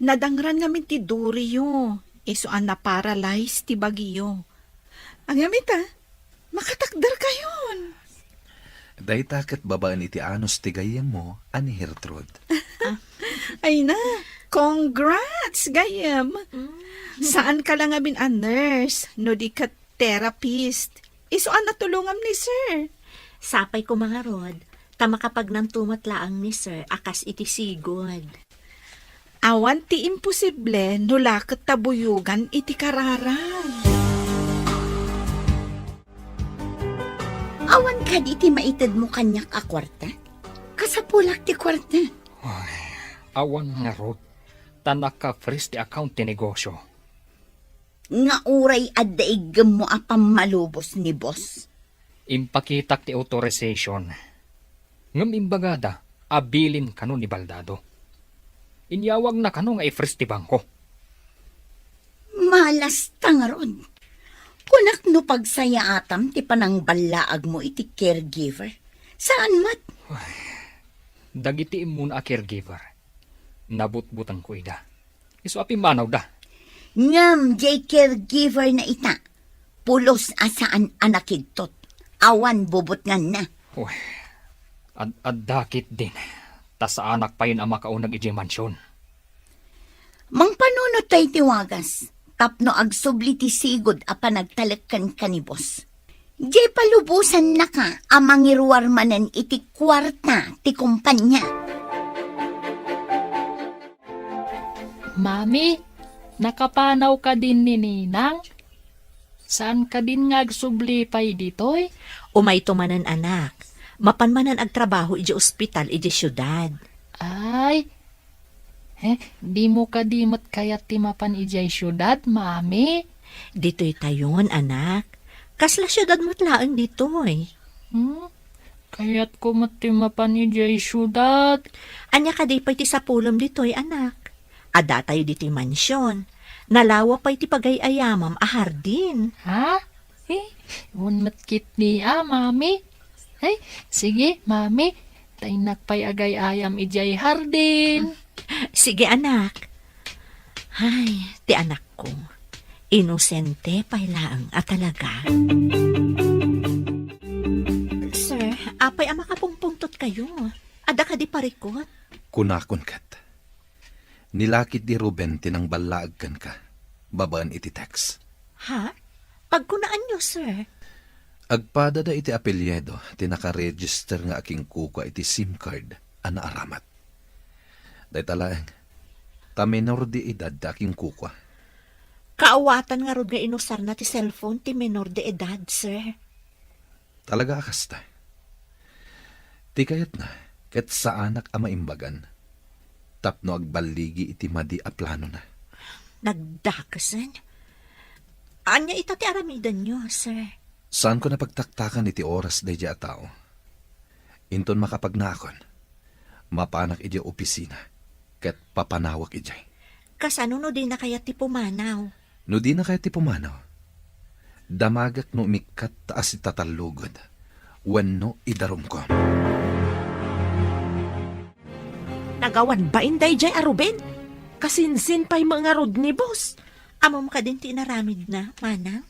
Speaker 5: Nadangran ngamin ti Dorio. Iso ang na-paralyze ti Baguio. Ang yamita, makatakdar kayon.
Speaker 3: Day takit babaan iti anos ti gayem mo, ani Hertrude.
Speaker 5: Ay na, congrats, gayam. Saan ka lang abin a nurse, no di ka therapist? Iso ang natulungam ni sir.
Speaker 9: Sapay ko mga rod, tama kapag nantumat laang ni sir, akas iti sigod.
Speaker 5: Awan ti imposible, no lakot tabuyugan iti kararan.
Speaker 6: Awan ka di ti maitid mo kanyak a kwarta? Kasapulak ti kwarta.
Speaker 2: Awan nga rod, tanak ka freeze ti account ti negosyo.
Speaker 6: Nga uray adda igem mo a pamalubos ni boss.
Speaker 2: Impakitak ti authorization. Ngam imbagada, abilin kano ni Baldado. Inyawag na kano nga i-freeze ti bangko.
Speaker 6: Malas tangaron. Kunak no pagsaya atam ti panang balaag mo iti caregiver. Saan mat?
Speaker 2: Dagiti imuna a caregiver. Nabutbutang ko ida. Iso api manaw da.
Speaker 6: Ngam jay caregiver na ita. Pulos asaan anakigtot. Awan bubot nga na.
Speaker 2: Adakit din. Ta sa anak pa yun ang makaunag iji mansyon.
Speaker 6: Mang panunod tayo tiwagas. Tapno agsubli ti sigod a panagtalagkan ka ni boss. Jay palubusan na ka amang irwarmanan iti kwarta ti kumpanya.
Speaker 8: Mami, nakapanaw ka din ni Ninang? Saan ka din nga agsubli pa'y ditoy?
Speaker 9: Umay tumanan anak, mapanmanan ag trabaho iji ospital iji syudad.
Speaker 8: Ay, di mo ka dimot kayat timapan ijay syudad, Mami?
Speaker 9: Dito'y tayon anak, kasla syudad mo't laang dito'y.
Speaker 8: Kaya't ko matimapan ijay syudad.
Speaker 9: Anya ka di pa'y ti sapulom dito'y anak. Ada tayo dito'y mansyon. Nalawa pa'y ti pagayayamam a hardin.
Speaker 8: Ha? Unmatkit niya, Mami. Ay, sige, Mami. Tainak pa'y agay ayam ijay hardin.
Speaker 9: Sige anak. Ay, ti anak ko. Inosente pa'y laang at talaga. Sir, apay ang makapungpungtot kayo. Ada ka di parikot.
Speaker 3: Kunakon kat. Nilakit di Ruben tinang balaag kan ka. Babaan iti text.
Speaker 9: Ha? Pagkunaan nyo, sir.
Speaker 3: Agpada da iti apelyedo, tinaka-register nga aking kuka iti SIM card, ana aramat. Day talaeng, ta menor di edad da aking kuka.
Speaker 9: Kaawatan nga rod nga inusar na ti cellphone ti menor de edad, sir.
Speaker 3: Talaga akasta. Ti kayat na, ket sa anak ama imbagan. Tapno agbaligi iti madi a plano na.
Speaker 9: Nagdakasan? Anya ita ti aramidan nyo, sir?
Speaker 3: Saan ko napagtaktakan iti oras day a tao? Inton makapagnakon, mapanak iti opisina, ket papanawak ijay.
Speaker 9: Kasano no di na kaya ti pumanaw?
Speaker 3: No di na kaya ti pumanaw, damagak no umikat taas itatalugod, wenno idarum ko.
Speaker 4: Nagawan ba inday jay Ruben? Kasinsin pa'y mga rod ni boss.
Speaker 9: Amom ka din ti naramid na, manang?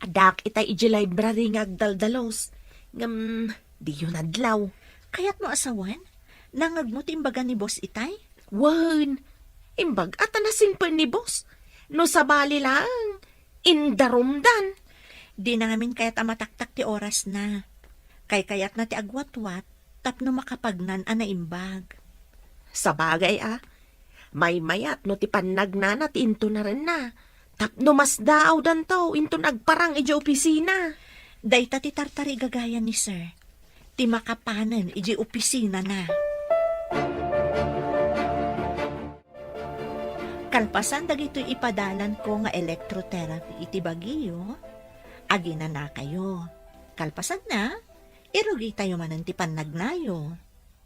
Speaker 4: Adak itay iji library nga agdaldalos. Di yun adlaw.
Speaker 9: Kaya't mo asawan? Nangag mo ti imbaga ni boss itay?
Speaker 4: Wan, imbag at anasing pa ni boss. No sa bali lang, indarumdan.
Speaker 9: Di na ngamin kaya't amataktak ti oras na. Kayat na ti agwatwat, tapno makapagnan ana imbag.
Speaker 4: Sa bagay may mayat no ti pannagnanat into na rin na. Tapno mas daaw dan to, into nagparang iji opisina.
Speaker 9: Dayta ti tartari gagaya ni sir. Ti makapanan iji opisina na. Kalpasan dagito'y ipadalan ko nga electrotherapy iti Baguio, agina na kayo. Kalpasan na, irugi tayo manan ti pannagnayo.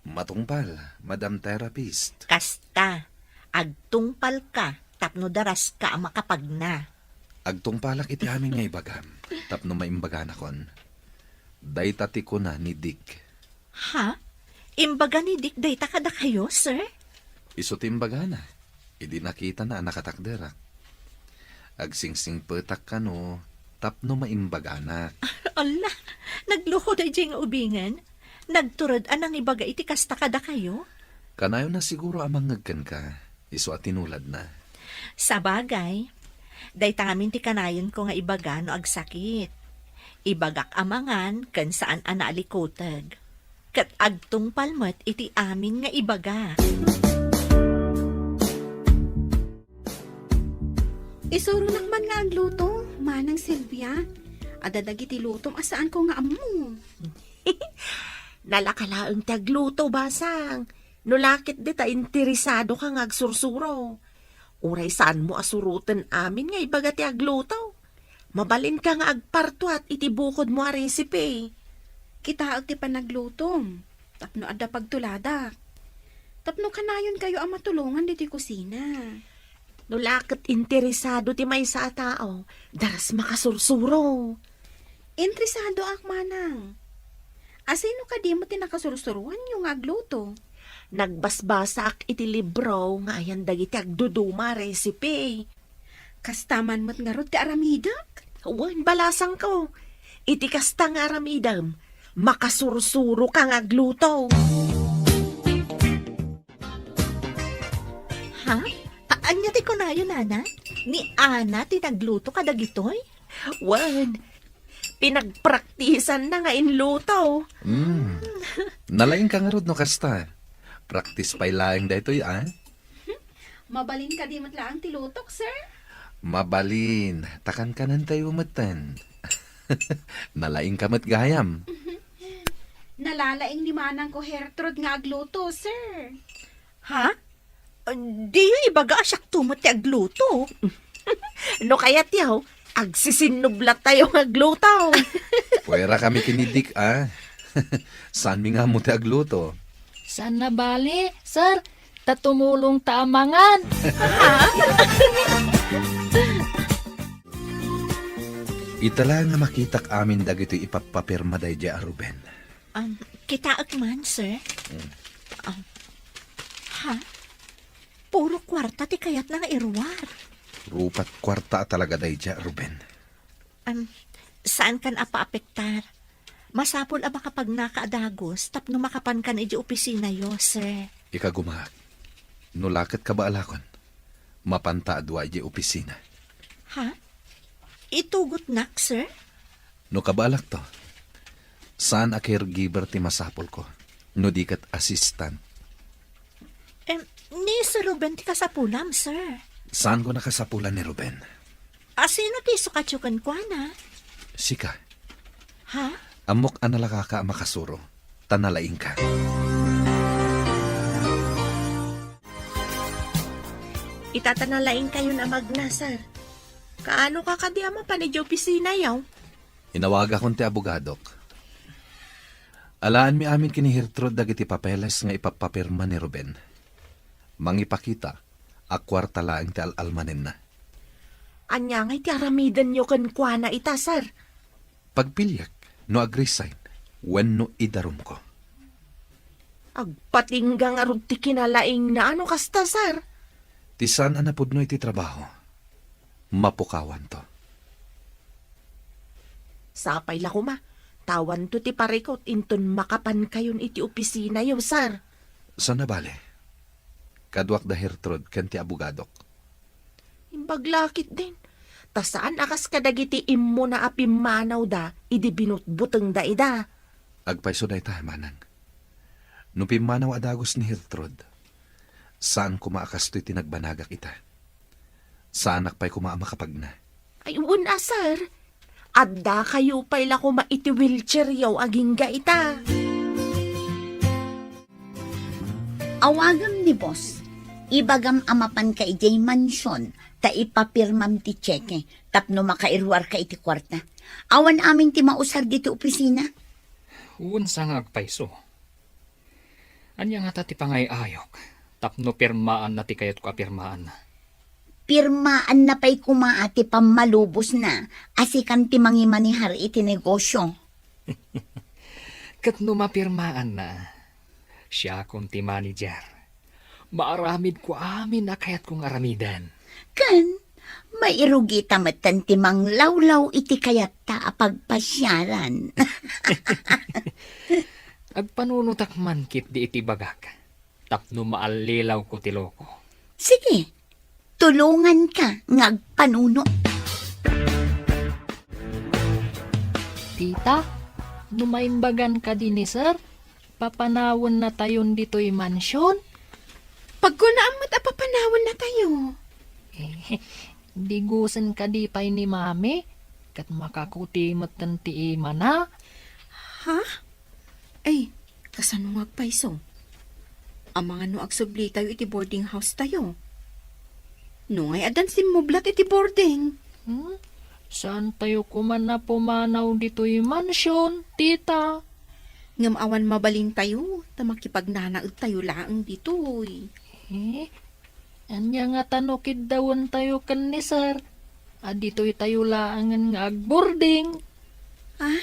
Speaker 3: Matungpal, Madam Therapist.
Speaker 9: Kasta, agtungpal ka, tapno daras ka ang makapagna.
Speaker 3: Agtungpalak iti amin nga ibagam, tapno maimbagana kon. Daytati ko na ni Dick.
Speaker 9: Ha? Imbaga ni Dick dayta kada kayo, sir?
Speaker 3: Iso timbagana. Idi nakita na nakatakderak. Agsingsing petak ka no, tapno maimbagana.
Speaker 9: Ala, nagluho da nga ubingan. Nagturod anang ibaga iti kasta kada kayo?
Speaker 3: Kanayo na siguro amang ngagkan ka, iso at tinulad na.
Speaker 9: Sa bagay, dayta ngamin ti kanayon ko nga ibaga no agsakit. Ibagak amangan kan saan anaalikotag. Kat agtung palmat iti amin nga ibaga.
Speaker 5: Isuro nakman nga ang luto, manang Silvia. Adadag iti lutom asaan ko nga amu.
Speaker 4: Nalakalaang tagluto basang. Nulakit di ta interesado ka nga agsursuro. Uray saan mo asurutan amin nga ibaga ti agluto. Mabalin ka nga agparto at itibukod mo a recipe.
Speaker 5: Kita ti panaglutom. Tapno adda pagtulada. Tapno kanayon kayo ang matulungan diti kusina.
Speaker 4: Nulakit interesado ti may sa tao. Daras makasursuro.
Speaker 5: Interesado ak manang. Asino ka di mo tinakasursuruan yung agluto?
Speaker 4: Nagbasbasak iti libro nga ayan dagiti agduduma recipe.
Speaker 5: Kastaman mo't nga rod ti aramidak?
Speaker 4: Wan, balasang ko. Iti kasta nga aramidam. Makasursuro ka nga agluto.
Speaker 9: Ha? Anya ti ko na yun, Ana? Ni Ana tinagluto ka dagitoy?
Speaker 4: Wan, pinagpraktisan na nga inluto.
Speaker 3: Nalaing ka nga rod no kasta. Practice pa'y laing daytoy
Speaker 5: Mabalin ka di mo't lang ti lutok, sir?
Speaker 3: Mabalin, takan ka nan tayo umatan. Nalaing ka mat gayam.
Speaker 5: Nalalaing ni manang ko Hertrud nga agluto, sir.
Speaker 9: Ha? Di yung ibaga asyak tumot ti agluto.
Speaker 4: No kaya tiyaw, agsisinublat tayo ng agluto.
Speaker 3: Pwera kami kinidik Saan mi nga mo ti agluto?
Speaker 8: Saan na bali, sir? Tatumulong taamangan.
Speaker 3: Itala nga makitak amin dagito ipapapirma day di Ruben.
Speaker 9: Kitaak man, sir? Ha? Puro kwarta ti kayat na nga irwar.
Speaker 3: Rupat kwarta talaga day di Ruben.
Speaker 9: Saan kan apa-apektar? Masapol ang makapag nakaadagos tapno makapan kan iji opisina yo, sir.
Speaker 3: Ikagumahak. Nulakit ka ba alakon? Mapanta adwa di opisina.
Speaker 9: Ha? Itugot nak, sir?
Speaker 3: No kabalak to. Saan a caregiver ti masapol ko? No di kat assistant.
Speaker 9: Ni Sir Ruben ti kasapulam, sir.
Speaker 3: Saan ko nakasapulan ni Ruben?
Speaker 9: Asino ti sukatyukan kwa na?
Speaker 3: Sika.
Speaker 9: Ha?
Speaker 3: Amok analaka ka makasuro. Tanalaing ka.
Speaker 4: Itatanalain kayo na magna, sir. Kaano ka kadi ama pa ni opisina yaw?
Speaker 3: Inawaga kong ti abogadok. Alaan mi amin kini Gertrude dagiti papeles nga ipapapirma ni Ruben. Mangipakita, akwarta laang ti alalmanin na.
Speaker 4: Anya nga iti aramidan nyo kan kwa na ita, sir.
Speaker 3: Pagpilyak, no agresign, when no idarum ko.
Speaker 4: Agpatinggang arod ti kinalaing na ano kasta, sir.
Speaker 3: Tisan anapod no iti trabaho. Mapukawan to.
Speaker 4: Sapay la kuma. Tawan to ti parikot inton makapan kayon iti opisina yaw, sir.
Speaker 3: Sa nabali, kadwak da Gertrude ken ti abogadok.
Speaker 4: Imbaglakit din. Ta saan akas kadagiti immo na apimanaw da, idi binutbuteng da ida.
Speaker 3: Agpaiso da ita, manang. No pimanaw adagos ni Gertrude, saan kumaakas to'y tinagbanagak ita? Saan akpay kumaama kapag na?
Speaker 4: Ay, una, sir. Adda kayo pa'y la kuma iti wheelchair yaw aging ga ita.
Speaker 6: Awagam ni boss, ibagam amapan ka ijay mansyon, ta ipapirmam ti tseke, tapno makairwar ka iti kwarta. Awan amin ti mausar dito opisina.
Speaker 2: Unsa nga agpaiso. Anya nga ti pangayayok. Tapno pirmaan na ti kayat ko apirmaan na.
Speaker 6: Pirmaan na pa'y kumaati pamalubos na, asikan ti mangimanihar iti negosyo.
Speaker 2: Kat no mapirmaan na, siya akong ti manager. Maaramid ko amin na kayat kong aramidan.
Speaker 6: Kan, mairugi tamatan ti manglawlaw iti kayat ta apagpasyaran.
Speaker 2: Agpanunutak man kit di iti bagak. Tapno maalilaw ko ti loko.
Speaker 6: Sige, tulungan ka ngagpanuno.
Speaker 8: Tita, numaimbagan ka din ni sir? Papanawon na tayon dito'y mansyon?
Speaker 5: Pagkunaan mo't apapanawon na tayo.
Speaker 8: Di gusen ka di pa'y ni mami? Kat makakuti matan ti ima na?
Speaker 5: Ha? Ay, kasano nga agpaiso? Ang mga no agsubli tayo iti boarding house tayo. No ngay adan simublat iti boarding.
Speaker 8: Saan tayo kuman na pumanaw dito'y mansyon, tita?
Speaker 5: Ngam awan mabalin tayo, tamakipagnanaag tayo laang dito'y.
Speaker 8: Anya nga tanokid dawon tayo kan ni sir. Dito'y tayo laangan nga agboarding.
Speaker 5: Ah,